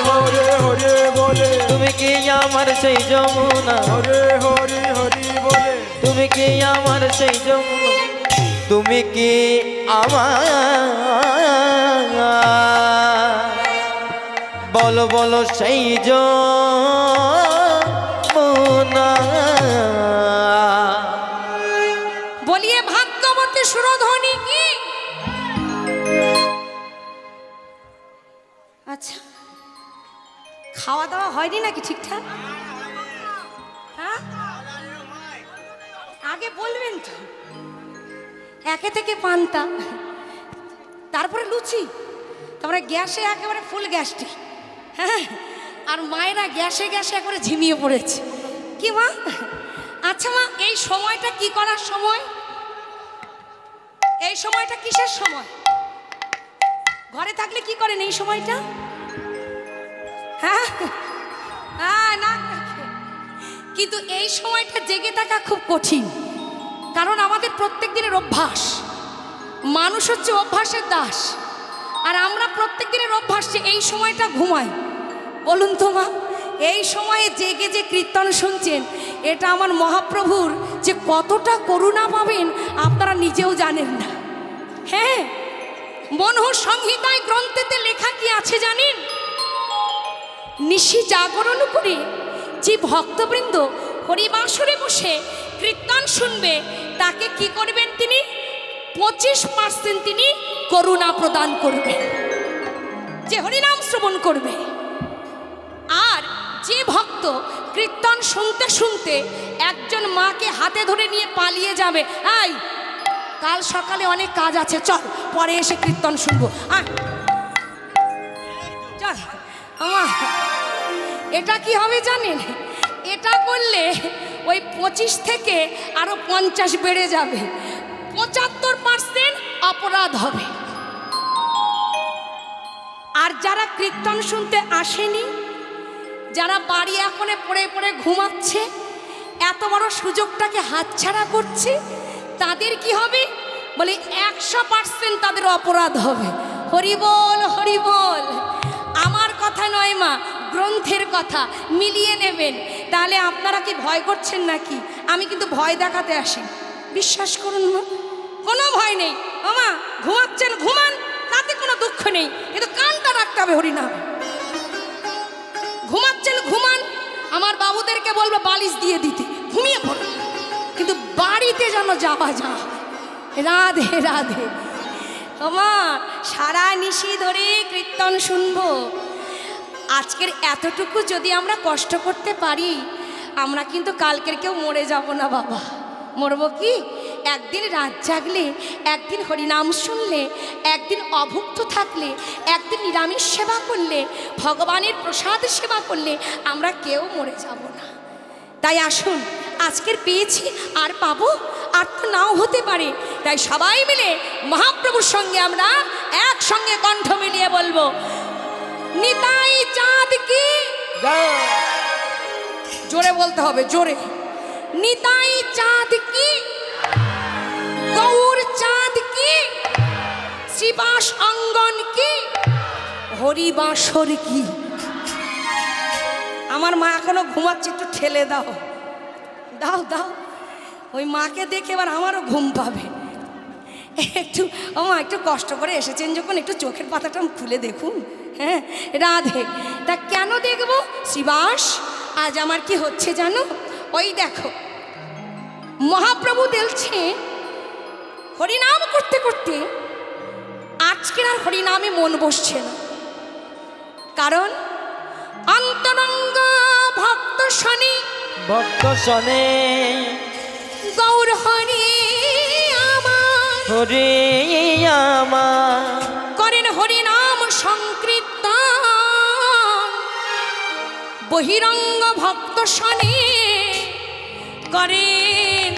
হরে হরে বলে তুমি কি আমার সেই যমুনা হরে হরি হরি বলে তুমি কি আমার সেই যমুনা তুমি কি আমার বলো বলো সেই যমুনা বলিয়ে ভাগ্যবতী সুরধ্বনি কি? আচ্ছা, খাওয়া দাওয়া হয়নি নাকি ঠিকঠাক? হ্যাঁ, আগে বলবেন তো। একে থেকে পান্তা, তারপরে লুচি, তারপরে গ্যাসে একেবারে ফুল গ্যাসটি। হ্যাঁ, আর মায়েরা গ্যাসে গ্যাসে একবারে ঝিমিয়ে পড়েছে। কি মা? আচ্ছা মা, এই সময়টা কি করার সময়? এই সময়টা কিসের সময়? ঘরে থাকলে কি করেন এই সময়টা? হ্যাঁ, না, কিন্তু এই সময়টা জেগে থাকা খুব কঠিন, কারণ আমাদের প্রত্যেক দিনের অভ্যাস। মানুষ হচ্ছে অভ্যাসের দাস, আর আমরা প্রত্যেক দিনের অভ্যাস যে এই সময়টা ঘুমাই। বলুন তো মা, এই সময়ে জেগে যে কীর্তন শুনছেন, এটা আমার মহাপ্রভুর যে কতটা করুণা পাবেন আপনারা নিজেও জানেন না। হ্যাঁ, মনহু সংহিতায় গ্রন্থেতে লেখা কি আছে জানেন? নিশি জাগরণ করে যে ভক্তবৃন্দ হরিবাসরে বসে কীর্তন শুনবে, তাকে কি করবেন তিনি? 25% তিনি করুণা প্রদান করবেন, যে হরিনাম শ্রবণ করবে। আর যে ভক্ত কীর্তন শুনতে শুনতে একজন মাকে হাতে ধরে নিয়ে পালিয়ে যাবে, এই কাল সকালে অনেক কাজ আছে, চল পরে এসে কীর্তন শুনবো, চল আমা, এটা কি হবে জানেন? এটা করলে ওই 25 থেকে আরো 50 বেড়ে যাবে, 75% অপরাধ হবে। আর যারা কীর্তন শুনতে আসেনি, যারা বাড়ি এখনে পড়ে পড়ে ঘুমাচ্ছে, এত বড় সুযোগটাকে হাতছাড়া করছে, তাদের কি হবে? বলে 100% তাদের অপরাধ হবে। হরি বল, হরি বল। আমার কথা নয় মা, গ্রন্থের কথা, মিলিয়ে নেবেন। তাহলে আপনারা কি ভয় করছেন নাকি? আমি কিন্তু ভয় দেখাতে আসি, বিশ্বাস করুন মা, কোনো ভয় নেই। মামা ঘুমাচ্ছেন ঘুমান, তাতে কোনো দুঃখ নেই, কিন্তু কানটা রাখতে হবে হরিনাম। ঘুমাচ্ছেন ঘুমান, আমার বাবুদেরকে বলবো বালিশ দিয়ে দিতে, ঘুমিয়ে পড়ো, কিন্তু বাড়িতে যেন যাওয়া যায়। রাধে রাধে। আমার সারা নিশি ধরে কীর্তন শুনবো। আজকের এতটুকু যদি আমরা কষ্ট করতে পারি, আমরা কিন্তু কালকের কেউ মরে যাব না বাবা। মরবো কি? একদিন রাত জাগলে, একদিন হরিনাম শুনলে, একদিন অভুক্ত থাকলে, একদিন নিরামিষ সেবা করলে, ভগবানের প্রসাদ সেবা করলে আমরা কেউ মরে যাব না। তাই আসুন, আজকের পেয়েছি আর পাবো, আর তো নাও হতে পারে। তাই সবাই মিলে মহাপ্রভুর সঙ্গে আমরা একসঙ্গে কণ্ঠ মিলিয়ে বলবো, নিতাই চাঁদ কি, জোরে বলতে হবে, জোরে। নিতাই চাঁদ কি, গৌর চাঁদ কি, শ্রীবাস অঙ্গন কি হরিবাসর কি। আমার মা এখনো ঘুমাচ্ছে, একটু ঠেলে দাও দাও দাও, ওই মাকে দেখে এবার আমারও ঘুম পাবে। একটু ও মা একটু কষ্ট করে এসেছেন যখন একটু চোখের পাতাটা খুলে দেখুন। হ্যাঁ রাধে, তা কেন দেখবো শ্রীবাস, আজ আমার কি হচ্ছে জানো? ওই দেখো মহাপ্রভু বলছে হরিনাম করতে করতে আজকের আর হরিনামে মন বসছে না, কারণ অন্তরঙ্গ ভক্ত শনি ভক্ত শনে গৌর হরি আমার হরি আমার করেন হরিনাম সংকীর্তন, বহিরঙ্গ ভক্ত শনি করেন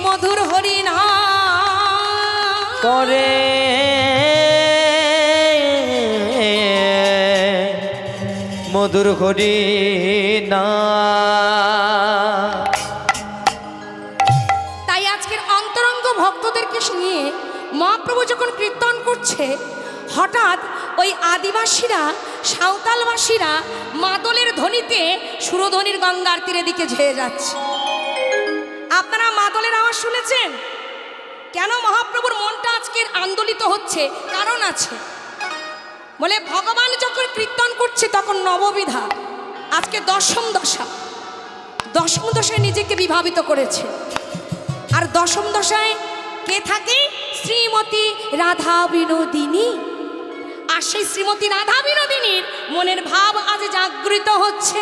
মধুর হরিনাম করে মধুর হরি না। তাই আজকের অন্তরঙ্গ ভক্তদেরকে নিয়ে মহাপ্রভু যখন কীর্তন করছে, হঠাৎ ওই আদিবাসীরা সাঁওতালবাসীরা মাদলের ধ্বনিতে সুরধ্বনির গঙ্গার তীরের দিকে ঝেয়ে যাচ্ছে। আপনারা মাদলের আওয়াজ শুনেছেন? কেন মহাপ্রভুর মনটা আজকের আন্দোলিত হচ্ছে? কারণ আছে, বলে ভগবান যখন কীর্তন করছে তখন নববিধা, আজকে দশম দশা, দশম দশায় নিজেকে বিভাবিত করেছে। আর দশম দশায় কে থাকে? শ্রীমতী রাধা বিনোদিনী। আর সেই শ্রীমতী রাধা বিনোদিনীর মনের ভাব আজ জাগৃত হচ্ছে।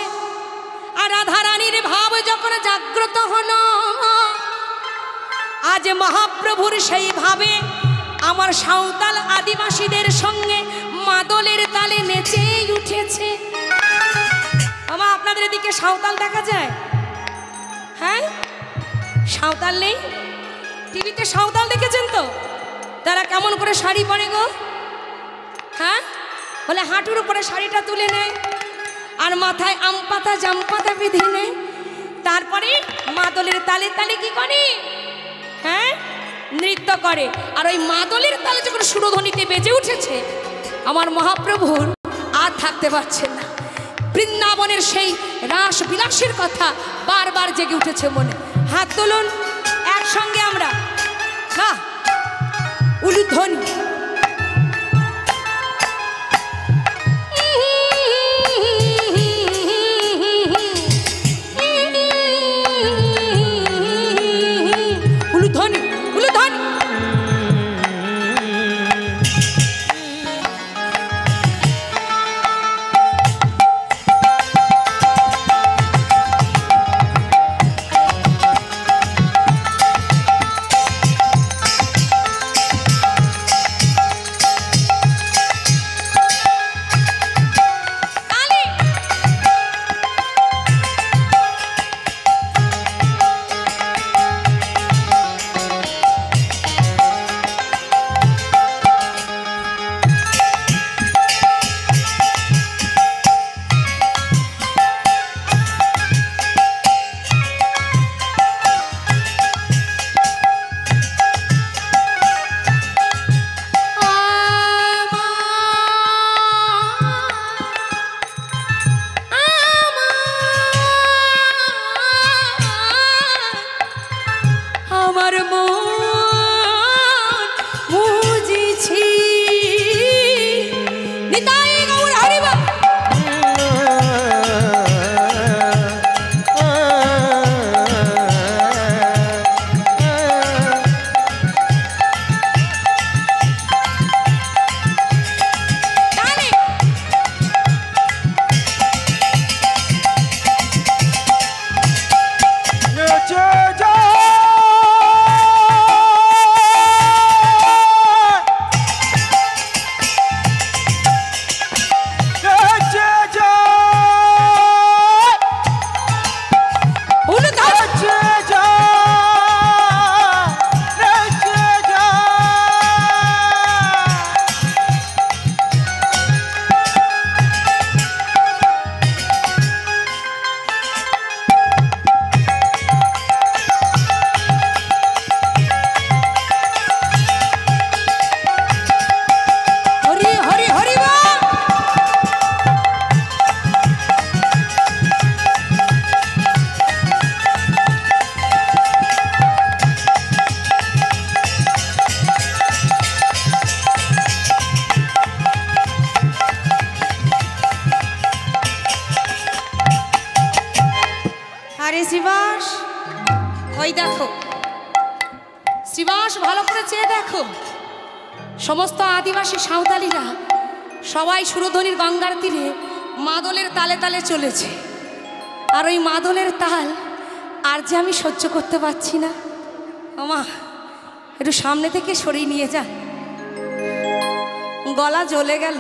আর রাধা রানীর ভাব যখন জাগ্রত হলো, আজ মহাপ্রভুর সেই ভাবে আমার সাঁওতাল আদিবাসীদের সঙ্গে মাদলের তালে নেচেই উঠেছে। আমার আপনাদের এদিকে সাঁওতাল দেখা যায়? হ্যাঁ, সাঁওতাল নেই? টিভিতে সাঁওতাল দেখেছেন তো? তারা কেমন করে শাড়ি পরে গো? হ্যাঁ, বলে হাঁটুর উপরে শাড়িটা তুলে নেয় আর মাথায় আম পাতা জাম পাতা বেঁধে নেয়, তারপরে মাদলের তালে তালে কি করে? হ্যাঁ, নৃত্য করে। আর ওই মাদলের তালে যখন সুরধ্বনিতে বেজে উঠেছে, আমার মহাপ্রভুর আর থাকতে পারছেন না। বৃন্দাবনের সেই রাস বিলাসের কথা বারবার জেগে উঠেছে মনে। হাত তুলুন একসঙ্গে আমরা, না উলুধ্বনি। উলুধ্বনি উলুধ্বনি। ওই দেখো শ্রীবাস, ভালো করে চেয়ে দেখো, সমস্ত আদিবাসী সাঁওতালিরা সবাই সুরধ্বনির গঙ্গার তীরে মাদলের তালে তালে চলেছে। আর ওই মাদলের তাল আর যে আমি সহ্য করতে পারছি না। আমা একটু সামনে থেকে সরিয়ে নিয়ে যা, গলা জ্বলে গেল।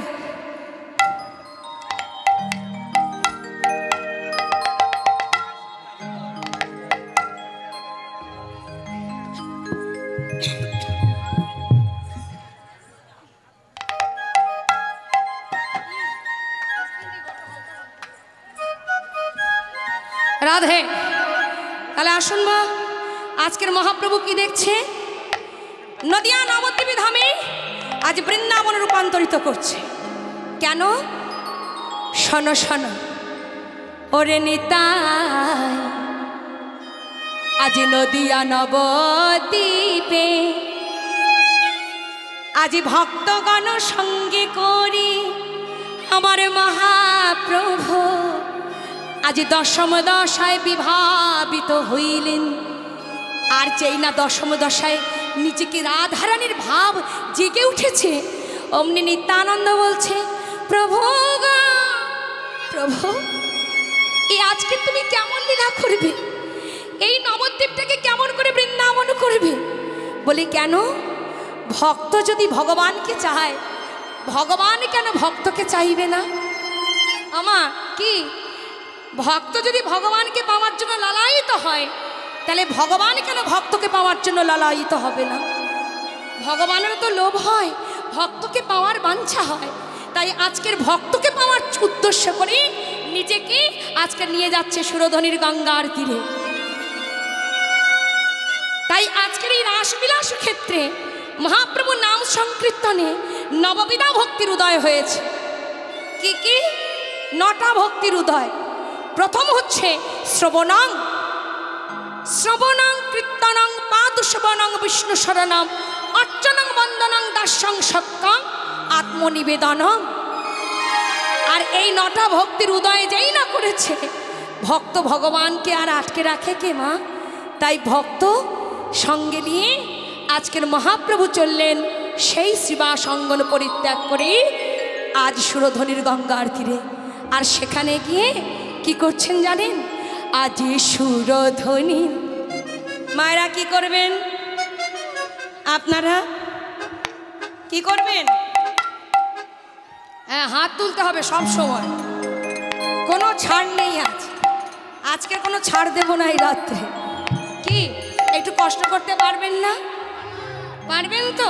রাধে, তাহলে আসুন মা, আজকের মহাপ্রভু কি দেখছে? নদিয়া নবদ্বীপ ধামে আজ বৃন্দাবনে রূপান্তরিত করছে। কেন? শোনো শোনো ওরে নিতাই, আজ নদিয়া নবদ্বীপে আজ ভক্তগণ সঙ্গে করি আমার মহাপ্রভু আজ দশম দশায় বিভাবিত হইলেন। আর চাই না দশম দশায় নিজেকে রাধারানীর ভাব জেগে উঠেছে। অমনি নিত্যানন্দ বলছে, প্রভু গো প্রভু, এই আজকে তুমি কেমন লীলা করবে? এই নবদ্বীপটাকে কেমন করে বৃন্দাবন করবে? বলি কেন? ভক্ত যদি ভগবানকে চায়, ভগবান কেন ভক্তকে চাইবে না? আমা কি ভক্ত যদি ভগবানকে পাওয়ার জন্য লালায়িত হয়, তাহলে ভগবান কেন ভক্তকে পাওয়ার জন্য লালায়িত হবে না? ভগবানের তো লোভ হয়, ভক্তকে পাওয়ার বাঞ্ছা হয়। তাই আজকের ভক্তকে পাওয়ার উদ্দেশ্য করে নিজেকে আজকে নিয়ে যাচ্ছে সুরধ্বনির গঙ্গার তীরে। তাই আজকের এই রাসবিলাস ক্ষেত্রে মহাপ্রভু নাম সংকীর্তনে নববিধা ভক্তির উদয় হয়েছে। কি কি? 9টা ভক্তির উদয়। প্রথম হচ্ছে শ্রবণং, শ্রবণং কীর্তনং পাদুশবনং বিষ্ণু শরণম অর্চনং বন্দনং দাস্যং সত্যং আত্মনিবেদনম। আর এই 9টা ভক্তির উদয় যেই না করেছে, ভক্ত ভগবানকে আর আটকে রাখে কে মা? তাই ভক্ত সঙ্গে নিয়ে আজকের মহাপ্রভু চললেন সেই শ্রীবাস অঙ্গন পরিত্যাগ করে আজ সুরধ্বনির গঙ্গার তীরে। আর সেখানে গিয়ে কি করছেন জানেন? আজ সুরধ্বনি মায়েরা কি করবেন? আপনারা কি করবেন? হ্যাঁ, হাত তুলতে হবে সব সময়, কোনো ছাড় নেই। আজকে কোনো ছাড় দেব না এই রাত্রে। কি একটু কষ্ট করতে পারবেন না? পারবেন তো?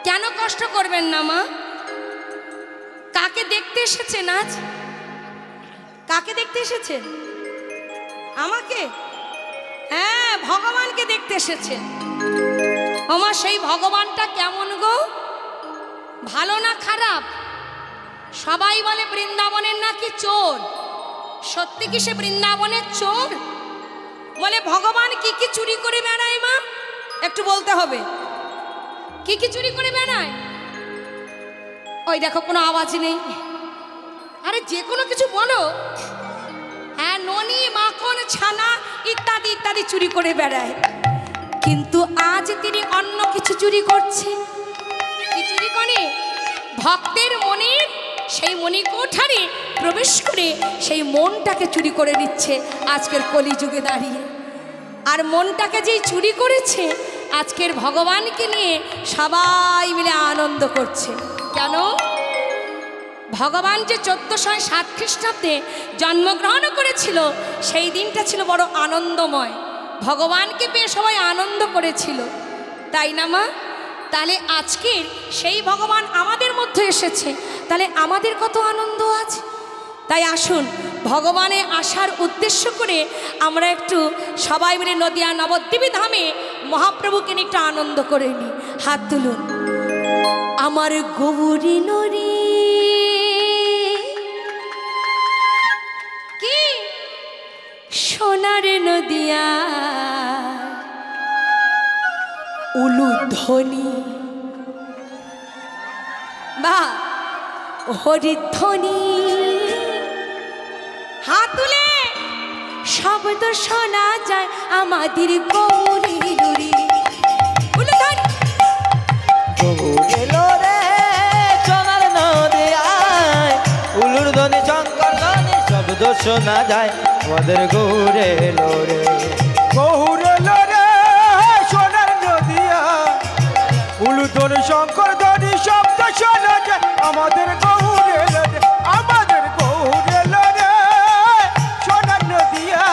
কেন কষ্ট করবেন না মা? কাকে দেখতে এসেছেন আজ? কাকে দেখতে এসেছেন? আমাকে? হ্যাঁ, ভগবানকে দেখতে এসেছেন। আমার সেই ভগবানটা কেমন গো? ভালো না খারাপ? সবাই বলে বৃন্দাবনের নাকি চোর। সত্যি কি সে বৃন্দাবনের চোর? বলে ভগবান কি কি চুরি করে বেড়ায় মা? একটু বলতে হবে, কি কি চুরি করে বেড়ায়? ওই দেখো কোনো আওয়াজ নেই। আরে যে কোনো কিছু বলো। হ্যাঁ, ননি মাখন ছানা ইত্যাদি ইত্যাদি চুরি করে বেড়ায়। কিন্তু আজ তিনি অন্য কিছু চুরি করছে। কি চুরি করে? ভক্তের মনের সেই মণিকোঠারে প্রবেশ করে সেই মনটাকে চুরি করে নিচ্ছে আজকের কলিযুগে দাঁড়িয়ে। আর মনটাকে যেই চুরি করেছে, আজকের ভগবানকে নিয়ে সবাই মিলে আনন্দ করছে। কেন? ভগবান যে 1407 খ্রিস্টাব্দে জন্মগ্রহণ করেছিল, সেই দিনটা ছিল বড় আনন্দময়। ভগবানকে পেয়ে সবাই আনন্দ করেছিল, তাই না মা? তাহলে আজকের সেই ভগবান আমাদের মধ্যে এসেছে, তাহলে আমাদের কত আনন্দ আছে। তাই আসুন ভগবানে আসার উদ্দেশ্য করে আমরা একটু সবাই মিলে নদিয়া নবদ্বীপ ধামে মহাপ্রভুকে নিয়ে একটু আনন্দ করে নিই। হাত তুলুন। আমার গৌরী নরী কি সোনার নদিয়া উলুধ্বনি বা হরিধ্বনি। হাত তুলে শব্দ শোনা যায় আমাদের গৌরী লুরি এলো রে সোনার নদী আয় উলুর ধ্বনি শঙ্কর ধ্বনি শব্দ শোনা যায় আমাদের গৌরে এলো রে গৌরে লরে সোনার নদিয়া উলুধ্বনি শঙ্কর ধ্বনি শব্দ শোনা যায় আমাদের গৌরে লরে আমাদের গৌরে লরে সোনার নদিয়া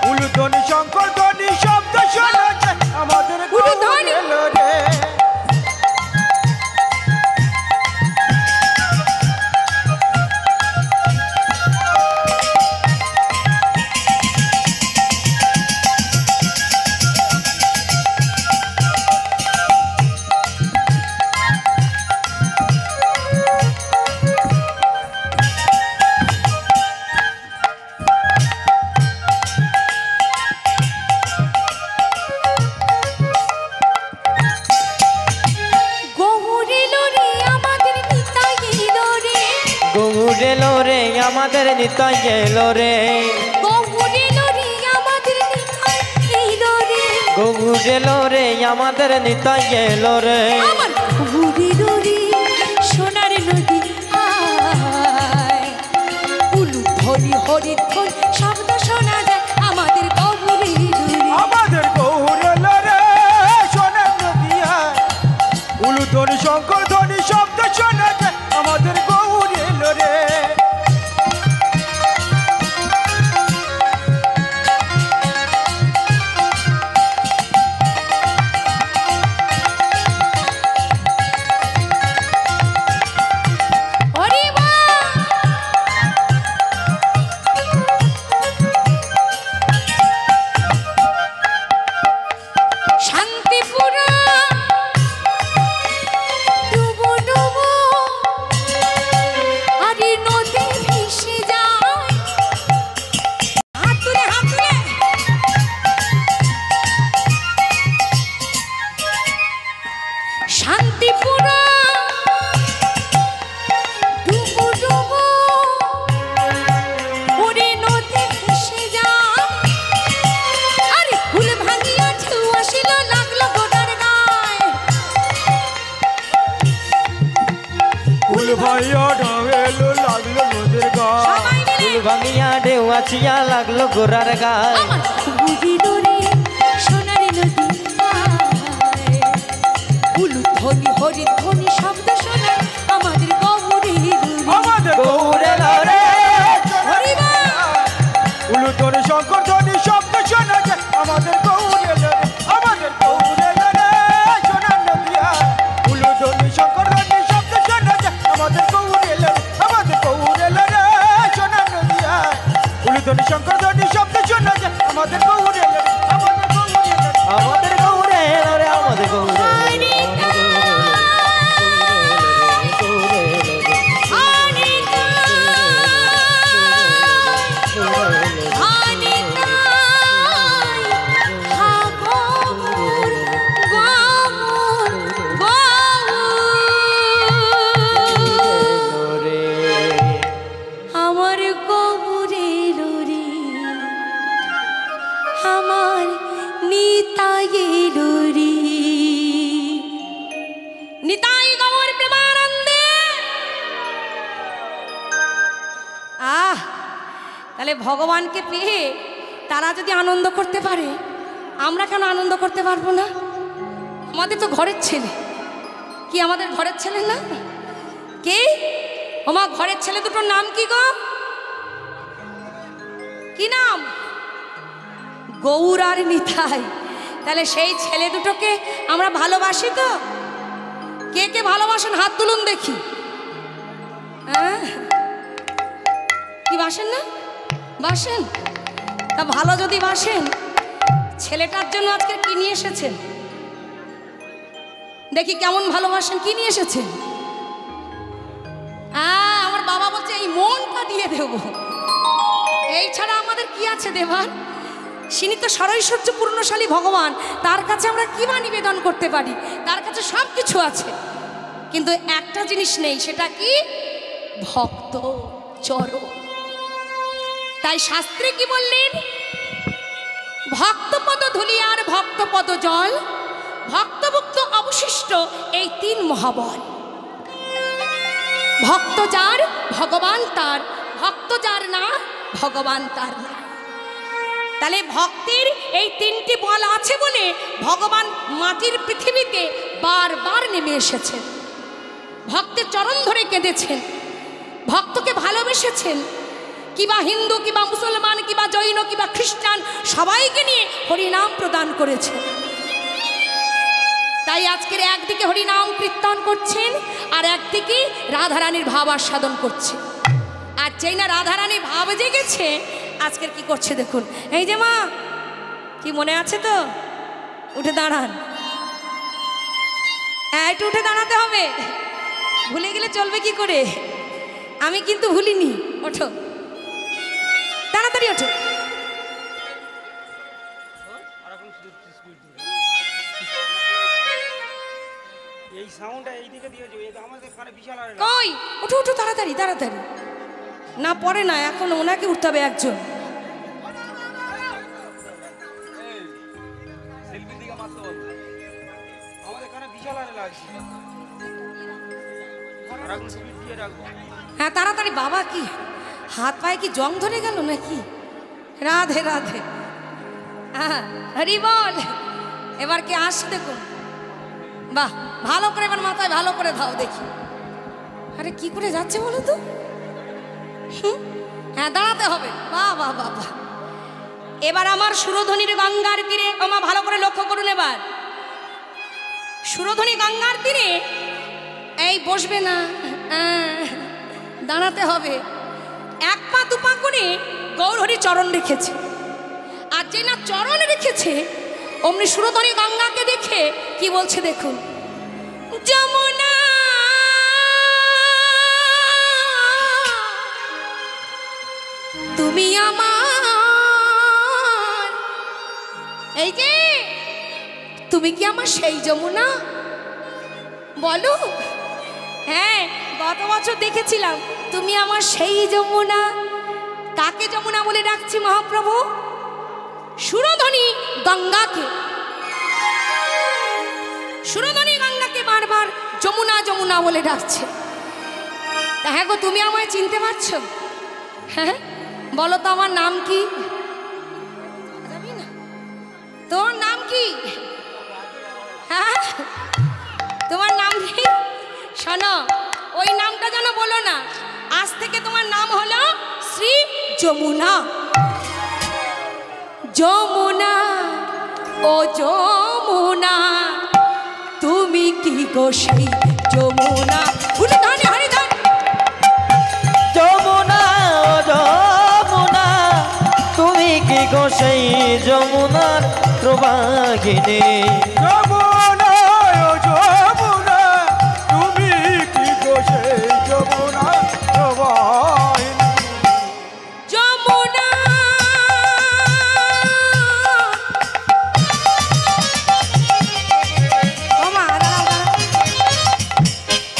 উলুধ্বনি শঙ্কর ধ্বনি শব্দ শোনা যায় আমাদের গৌরে লরে গৌরে এলো রে আমাদের নিতাই এলো রে গৌরী লুরি আমাদের নিতাই এলো রে গৌরে এলো রে আমাদের নিতাই এলো রে আমার গৌরী লুরি সোনার নদী আয় উলুধ্বনি হরিধ্বনি শব্দ শোনা যায় আমাদের গৌরী লুরি আমাদের গৌরে লরে সোনার নদিয়া উলুধ্বনি শঙ্কর ধ্বনি শব্দ শোনা যায় আমাদের গৌরে লরে হরি বল শান্তিপুরা ডুবো ডুবো আরে নদী ভেসে যায় হাত তুলে শান্তিপুরা ডুবো ডুবো ওরে নদী ভেসে যায় আরে ফুল ভাঙিয়া ঢেউ আসিল লাগলো গোটার গায়ে ফুল ভাইয়া ঢাবেলো লাগলো নদীর গায়ে সবাই মিলে ফুল ভাঙিয়া ঢেউ আসিয়া লাগলো গোড়ার গায় আমার গৌরী লুরি সোনার নদী আয় উলুধ্বনি হরিধ্বনি শব্দ শোনায় আমাদের গৌরী লুরি আমাদের গৌরে এলো রে হরি বল উলুধ্বনি শঙ্কর ধ্বনি শব্দ শোনা যায় আমাদের গৌরে লরে আমাদের গৌরে লরে সোনার নদিয়া উলুধ্বনি শঙ্কর ধ্বনি শব্দ শোনা যায় আমাদের গৌরে লরে আমাদের গৌরে লরে সোনার নদিয়া উলুধ্বনি শঙ্কর ধ্বনি শব্দ শোনা যায় আমাদের গৌরে লরে আমাদের গৌরে লরে আমাদের গৌরে এলো রে আমাদের গৌরে আমার গৌরে লুরি আমার নিতাই লুরি নিতাই গৌর প্রেমানন্দে তাহলে ভগবানকে পেয়ে তারা যদি আনন্দ করতে পারে আমরা কেন আনন্দ করতে পারবো না? আমাদের তো ঘরের ছেলে। কি আমাদের ঘরের ছেলে না? কে? আমার ঘরের ছেলে দুটোর নাম কি গো? কি নাম? গৌর আর নিতাই। তাহলে সেই ছেলে দুটোকে আমরা ভালোবাসি তো? কে কে ভালোবাসেন হাত তুলুন দেখি। কি বাসেন না? বাসেন? তা ভালো যদি বাসেন, ছেলেটার জন্য আজকে কি নিয়ে এসেছেন দেখি, কেমন ভালোবাসেন, কি নিয়ে এসেছেন? আমার বাবা বলছে এই মনটা দিয়ে দেব, এই ছাড়া আমাদের কি আছে দেবার? তিনি তো সরৈশ্বর্য পূর্ণশালী ভগবান, তার কাছে আমরা কি বা নিবেদন করতে পারি? তার কাছে সব কিছু আছে, কিন্তু একটা জিনিস নেই, সেটা কি? ভক্ত চরণ। তাই শাস্ত্রে কি বললেন? ভক্ত পদ জল ভক্তভুক্ত অবশিষ্ট এই তিন মহাবল। ভক্ত যার ভগবান তার, ভক্ত যার না ভগবান তার না। তাহলে ভক্তির এই তিনটি বল আছে বলে ভগবান মাটির পৃথিবীতে বারবার নেমে এসেছেন, ভক্তের চরণ ধরে কেঁদেছেন, ভক্তকে ভালোবেসেছেন। কিবা হিন্দু, কিবা মুসলমান, কিবা জৈন, কিবা খ্রিস্টান, সবাইকে নিয়ে হরিনাম প্রদান করেছেন। তাই আজকের একদিকে হরিনাম কীর্তন করছেন, আর একদিকে রাধারানীর ভাব আস্বাদন করছে। আর যেই না রাধারানী ভাব জেগেছে, আজকের কি করছে দেখুন। এই যে মা, কি মনে আছে তো? উঠে দাঁড়ান, একটু উঠে দাঁড়াতে হবে, ভুলে গেলে চলবে কি করে? আমি কিন্তু ভুলিনি। ওঠো, তাড়াতাড়ি ওঠো। এই সাউন্ডটা এইদিকে দিয়েছো, এটা আমাদের কানে বিশাল আর কই, উঠো উঠো তাড়াতাড়ি তাড়াতাড়ি। না পরে না, এখন ওনাকে উঠতে হবে একজন। সেলফি দিকে মারতে হবে, আমাদের কানে বিশাল আর লাগছে। আর এখন স্পিড দিয়ে রাখবো। হ্যাঁ তাড়াতাড়ি। বাবা কি হাত পায়ে কি জং ধরে গেল নাকি? রাধে রাধে। হ্যাঁ হরি বল। এবার কে আসছে দেখুন। বাহ, ভালো করে এবার মাথায় ভালো করে দাও দেখি। আরে কি করে যাচ্ছে বলো তো? হ্যাঁ দাঁড়াতে হবে। বাহ বাহ বাহ বাহ। এবার আমার সুরধ্বনির গঙ্গার তীরে, আমার ভালো করে লক্ষ্য করুন। এবার সুরধ্বনি গঙ্গার তীরে এই বসবে না, দাঁড়াতে হবে। এক পা দুপা করে গৌরহরি চরণ রেখেছে। আর যে না চরণ রেখেছে, অমনি সুরধ্বনি গঙ্গাকে দেখে কি বলছে দেখুন। যমুনা তুমি আমার, এই যে তুমি কি আমার সেই যমুনা? বলো। হ্যাঁ, গত বছর দেখেছিলাম তুমি আমার সেই যমুনা। কাকে যমুনা বলে ডাকছি মহাপ্রভু? সুরধ্বনি গঙ্গাকে। সুরধ্বনি গঙ্গাকে বারবার যমুনা যমুনা বলে ডাকছে। তা হ্যাঁ গো, তুমি আমায় চিনতে পারছো? হ্যাঁ বলো তো, আমার নাম কি? তোর নাম কি? হ্যাঁ তোমার নাম কি? শোনো, ওই নামটা যেন বলো না। আজ থেকে তোমার নাম হলো শ্রী যমুনা। যমুনা ও যমুনা, তুমি কি গো সেই যমুনা? হরিধানে হরিধান। যমুনা ও যমুনা, তুমি কি গো সেই যমুনার প্রবাহিনী? যমুনা ও যমুনা, তুমি কি গো সেই যমুনা প্রবাহিনী? যমুনা ওমা, দাঁড়াও, দাঁড়াও।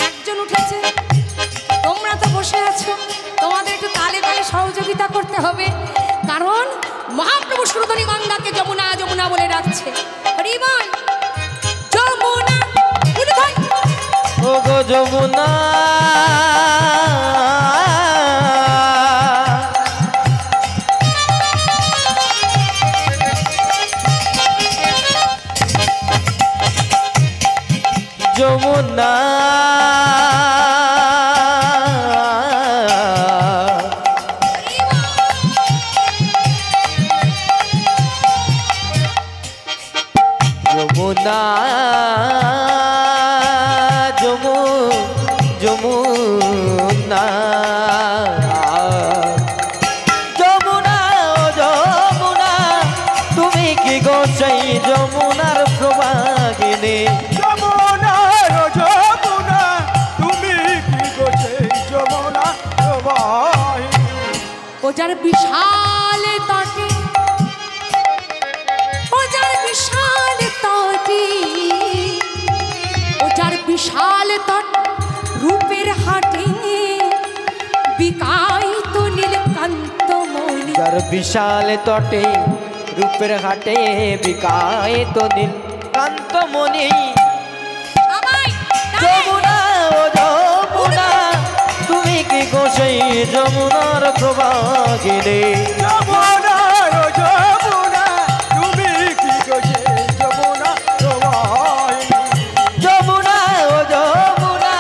একজন উঠেছে, তোমরা তো বসে আছো। তোমাদের একটু তালে তালে সহযোগিতা করতে হবে, কারণ মহাপ্রভু সুরধ্বনি গঙ্গাকে যমুনা যমুনা বলে ডাকছে। হরি বল। যমুনা ও গো যমুনা, যমুনা যমুনা যমুনা যমুনা ও যমুনা, তুমি কি গো সেই যমুনার প্রবাহিনী? যমুনা ও যমুনা, তুমি কি গো সেই যমুনা প্রবাহিনী? ও যার বিশাল তটে, ও যার বিশাল তটে, ও যার বিশাল তট রূপের হাটে বিকাই তো নীলকান্ত মণি। যার বিশাল তটে রূপের ঘাটে বিকায় তো দিন কান্তমণি সবাই যমুনা ও যমুনা তুমি কি গো সেই যমুনার প্রবাহিনী যমুনা ও যমুনা তুমি কি গো সেই যমুনা প্রবাহিনী যমুনা ও যমুনা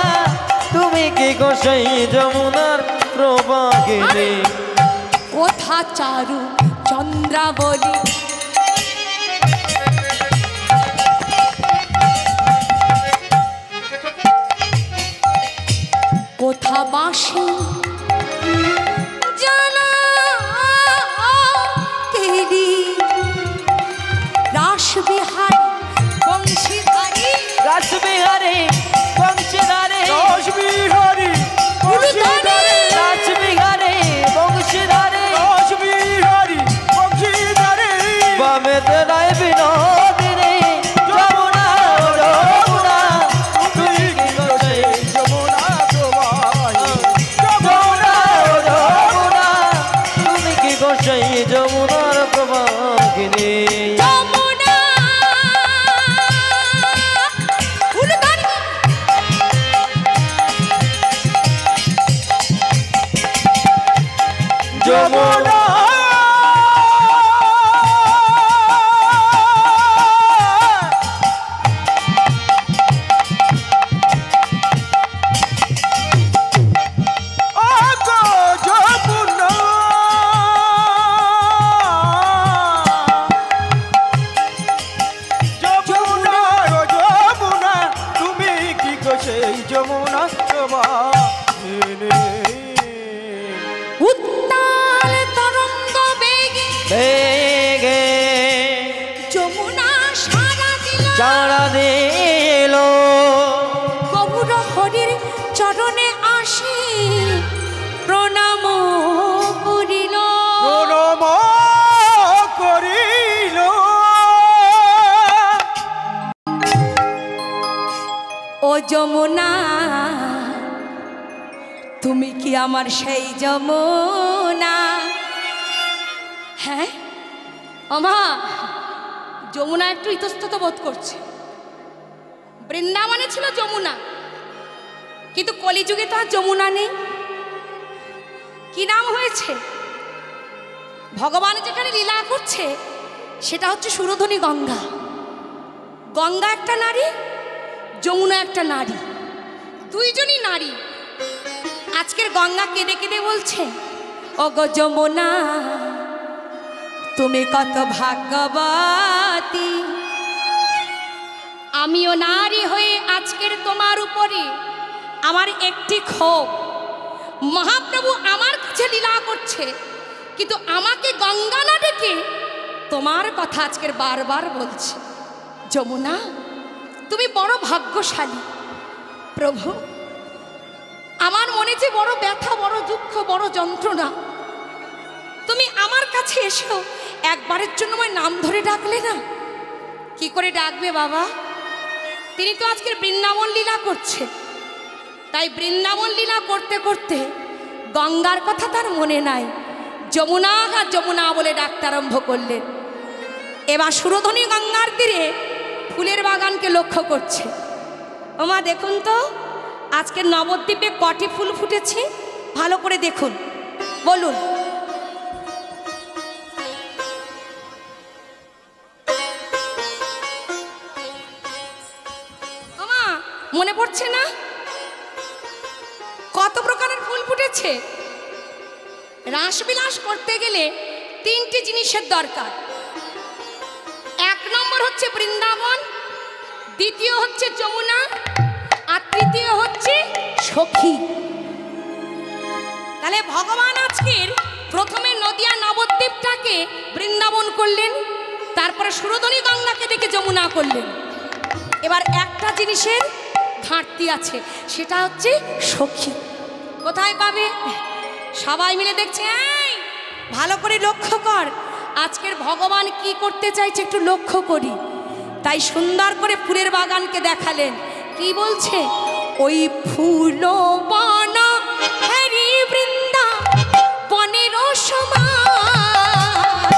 তুমি কি গো সেই যমুনার প্রবাহিনী কোথা চারু চন্দ্রাবলী কোথা বাসি জানা কেরি রাসবিহারী বংশীধারী রাসবিহারী বংশীধারী রাসবিহারী বংশীধারী রাসবিহারী বংশীধারী রাসবিহারী বংশীধারী বামেদ রায় বিনোদিনী যমুনা ও যমুনা তুমি কি গো সেই যমুনা প্রবাহিনী যমুনা ও যমুনা তুমি কি গো সেই যমুনার প্রবাহিনী যমুনা উলুধারী যমুনা আগো যমুনা যমুনা ও যমুনা তুমি কি গো সেই যমুনা প্রবাহিনী উত্তাল তরঙ্গ বেগে বেগে যমুনা সারা দিল চারা দিল গৌর হরির চরণে আসি প্রণাম করিল প্রণাম করিল ও যমুনা তুমি কি আমার সেই যমুনা হ্যাঁ আমা যমুনা একটু ইতস্তত বোধ করছে বৃন্দাবনে ছিল যমুনা কিন্তু কলিযুগে তো আর যমুনা নেই কি নাম হয়েছে ভগবান যেখানে লীলা করছে সেটা হচ্ছে সুরধনী গঙ্গা গঙ্গা একটা নারী যমুনা একটা নারী দুইজনই নারী আজকের গঙ্গা কেঁদে কেঁদে বলছে ও গো যমুনা তুমি কত ভাগ্যবতী আমিও নারী হয়ে আজকের তোমার উপরে আমার একটি ক্ষোভ মহাপ্রভু আমার কাছে লীলা করছে কিন্তু আমাকে গঙ্গা না ডেকে তোমার কথা আজকের বারবার বলছে যমুনা তুমি বড় ভাগ্যশালী প্রভু আমার মনে যে বড় ব্যথা বড় দুঃখ বড় যন্ত্রণা তুমি আমার কাছে এসেও একবারের জন্য আমার নাম ধরে ডাকলে না কি করে ডাকবে বাবা তিনি তো আজকের বৃন্দাবন লীলা করছে তাই বৃন্দাবন লীলা করতে করতে গঙ্গার কথা তার মনে নাই যমুনা আর যমুনা বলে ডাকতে আরম্ভ করলেন এবার সুরধনী গঙ্গার তীরে ফুলের বাগানকে লক্ষ্য করছে ওমা দেখুন তো আজকের নবদ্বীপে কটি ফুল ফুটেছে ভালো করে দেখুন বলুন ওমা মনে পড়ছে না কত প্রকারের ফুল ফুটেছে রাসবিলাস করতে গেলে তিনটি জিনিসের দরকার এক নম্বর হচ্ছে বৃন্দাবন দ্বিতীয় হচ্ছে যমুনা আর তৃতীয় হচ্ছে সখী তাহলে ভগবান আজকের প্রথমে নদিয়া নবদ্বীপটাকে বৃন্দাবন করলেন তারপরে সুরধনী গঙ্গাকে দেখে যমুনা করলেন এবার একটা জিনিসের ঘাটতি আছে সেটা হচ্ছে সখী কোথায় পাবে সবাই মিলে দেখছে এই ভালো করে লক্ষ্য কর আজকের ভগবান কি করতে চাইছে একটু লক্ষ্য করি তাই সুন্দর করে ফুলের বাগানকে দেখালেন কি বলছে ওই ফুল বন হরি বৃন্দা বনের সমান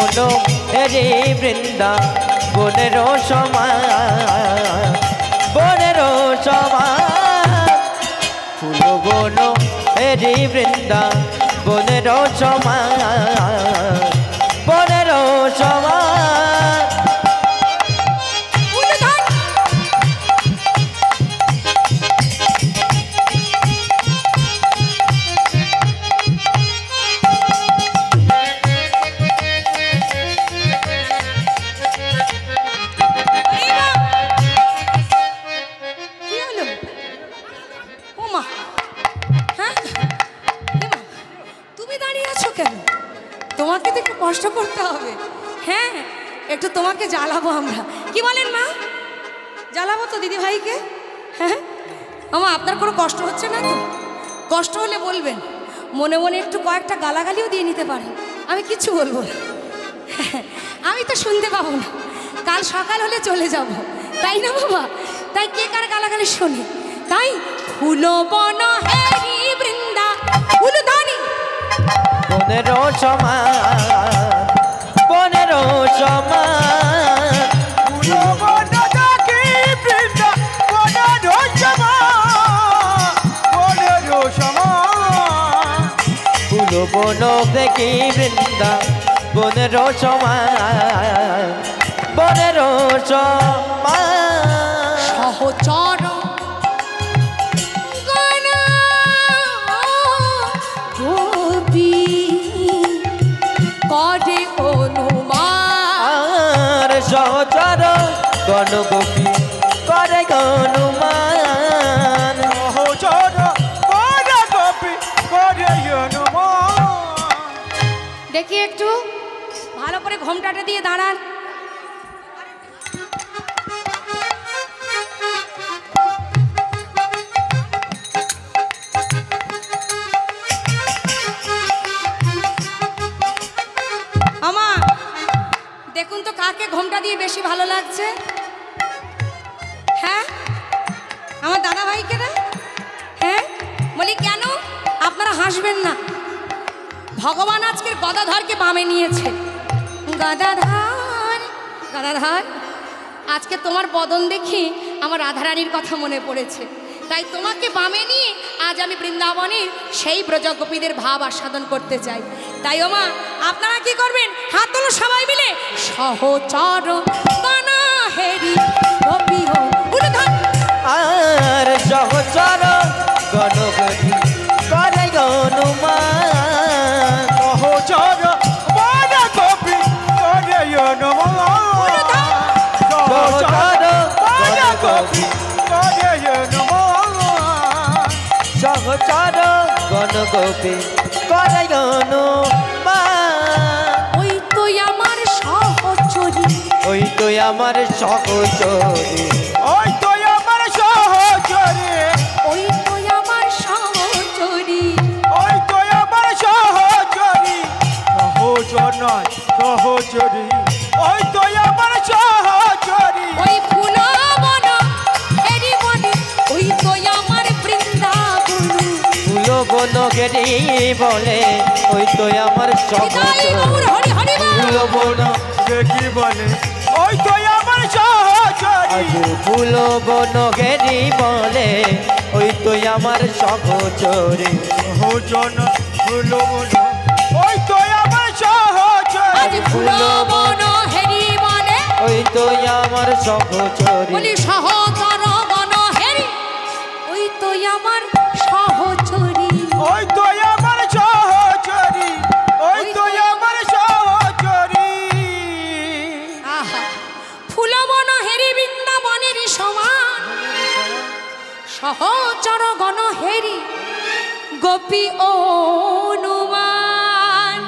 বন হেরি বৃন্দা বনের সমান বনের সমান ফুল বন হেরি বৃন্দা বনের সমান বনের সমান তোমাকে তো একটু কষ্ট করতে হবে। হ্যাঁ, একটু তোমাকে জ্বালাবো আমরা, কি বলেন মা? জ্বালাবো তো দিদি ভাইকে। হ্যাঁ আমা, আপনার কোনো কষ্ট হচ্ছে না তো? কষ্ট হলে বলবেন, মনে মনে একটু কয়েকটা গালাগালিও দিয়ে নিতে পারেন, আমি কিছু বলবো না। আমি তো শুনতে পাবো না, কাল সকাল হলে চলে যাব, তাই না বাবা? তাই কে কার গালাগালি শোনে? তাই ফুল বন হেরি বৃন্দা উলুধানি বনের সমান বনের সমান ফুল বন দেখি বৃন্দা বনের সমান বনের সমান ফুল বন দেখি বৃন্দা বনের সমান বনের সমান সহচর করে অনুমান সহচর গণগোপী করে অনুমান সহচর গণগোপী করে অনুমান। দেখি একটু ভালো করে ঘোমটাটা দিয়ে দাঁড়ান। আমা দেখুন তো কাকে ঘোমটা দিয়ে বেশি ভালো লাগছে? হ্যাঁ আমার দাদা ভাইকে না? হ্যাঁ বলি কেন আপনারা হাসবেন না? ভগবান আজকের গদাধরকে বামে নিয়েছে। গদাধর গদাধর, আজকে তোমার বদন দেখি আমার রাধারানীর কথা মনে পড়েছে, তাই তোমাকে বামে নিয়ে আজ আমি বৃন্দাবনে সেই ব্রজগোপীদের ভাব আস্বাদন করতে চাই। তাই ওমা আপনারা কি করবেন? হাত তোলো সবাই মিলে, সহচর বানা হেরি গোপী হো উলুধান। আর সহচর গণগোপী করে অনুমান সহচর গণগোপী করে অনুমান সহচর গণগোপী করে অনুমান সহচর গণগোপী করে অনুমান ওই তো আমার সহচরী, ওই তো আমার সহচরী ওই তো আমার সহচরী ওই তো আমার সহচরী, ওই তো আমার সহচরী সহচর নয় সহচরী ওই তো আমার সহচরী ওই ফুল বন হেরি বনে ওই তো আমার বৃন্দাবন। ফুল বন গেরি বলে ওই তো আমার নিতাই গৌর হরি হরি বল। ফুল বন দেখি বলে ওই তো আমার সহচরী আজ ফুল বন গেরি বলে ওই তো আমার সহচরী সহচর ফুল বন ওই তো আমার সহচরী আজ ফুল বন হেরি বনে ওই তো আমার সহচরী বলি সহচর বন হেরি ওই তো আমার সহচরী। ওই তো আমার সহচরী ওই তো আমার সহচরী আহা ফুল বন হেরি বৃন্দাবনের সমান, সহচর গণ হেরি গোপী অনুমান।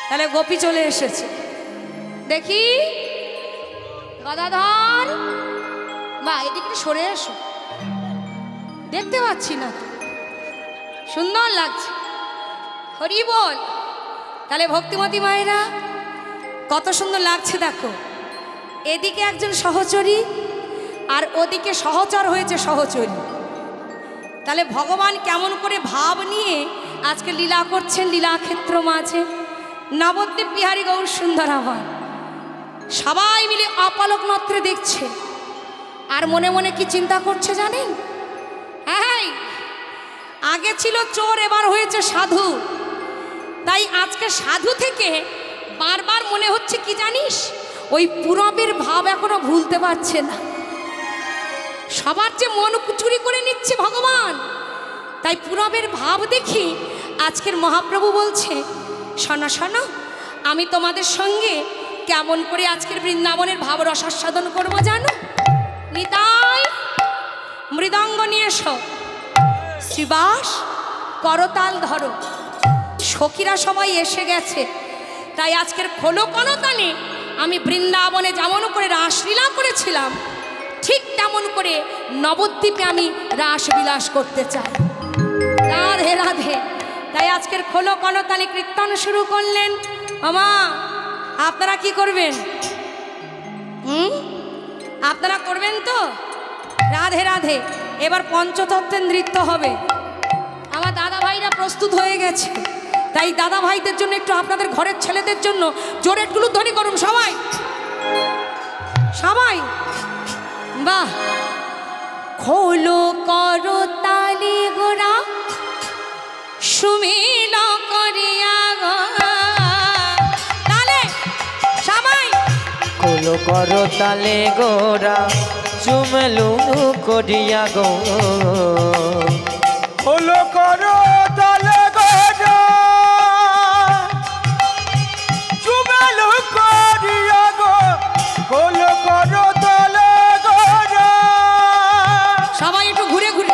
তাহলে গোপী চলে এসেছে, দেখি গদাধর বা এদিকে সরে এসো, দেখতে পাচ্ছি না, সুন্দর লাগছে, হরি বল। তাহলে ভক্তিমতী মায়েরা কত সুন্দর লাগছে দেখো, এদিকে একজন সহচরী আর ওদিকে সহচর হয়েছে সহচরী। তাহলে ভগবান কেমন করে ভাব নিয়ে আজকে লীলা করছেন লীলাক্ষেত্র মাঝে, নবদ্বীপ বিহারী গৌর সুন্দর আবার সবাই মিলে অপলক নত্রে দেখছে আর মনে মনে কি চিন্তা করছে জানেন? হ্যাঁ, আগে ছিল চোর, এবার হয়েছে সাধু। তাই আজকে সাধু থেকে বারবার মনে হচ্ছে কি জানিস, ওই পুরবের ভাব এখনো ভুলতে পারছে না। সবার যে মন চুরি করে নিচ্ছে ভগবান, তাই পুরবের ভাব দেখি আজকের মহাপ্রভু বলছে, শোনো শোনো, আমি তোমাদের সঙ্গে কেমন করে আজকের বৃন্দাবনের ভাব রসাস্বাদন করবো জানো? নিতাই মৃদঙ্গ নিয়ে এসো, শ্রীবাস করতাল ধরো। সখীরা সবাই এসে গেছে, তাই আজকের খোলো করতালে আমি বৃন্দাবনে যেমন করে রাসলীলা করেছিলাম, ঠিক তেমন করে নবদ্বীপে আমি রাসবিলাস করতে চাই। রাধে রাধে। তাই আজকের খোলো করতালি কীর্তন শুরু করলেন। আমা আপনারা কি করবেন? আপনারা করবেন তো? রাধে রাধে। এবার পঞ্চতত্ত্বের নৃত্য হবে। আমার দাদা ভাইরা প্রস্তুত হয়ে গেছে, তাই দাদা ভাইদের জন্য একটু আপনাদের ঘরের ছেলেদের জন্য জোরে গুলুধ্বনি করুন সবাই সবাই। বাহ, খোলো করতালি গোরা সুমিল করিয়া গো, তালে সবাই খোলো করতালে গোরা চুমলু করিয়া গো, খোলো করতালে গোরা চুমলু করিয়া গো, খোলো করতালে গোরা। সবাই একটু ঘুরে ঘুরে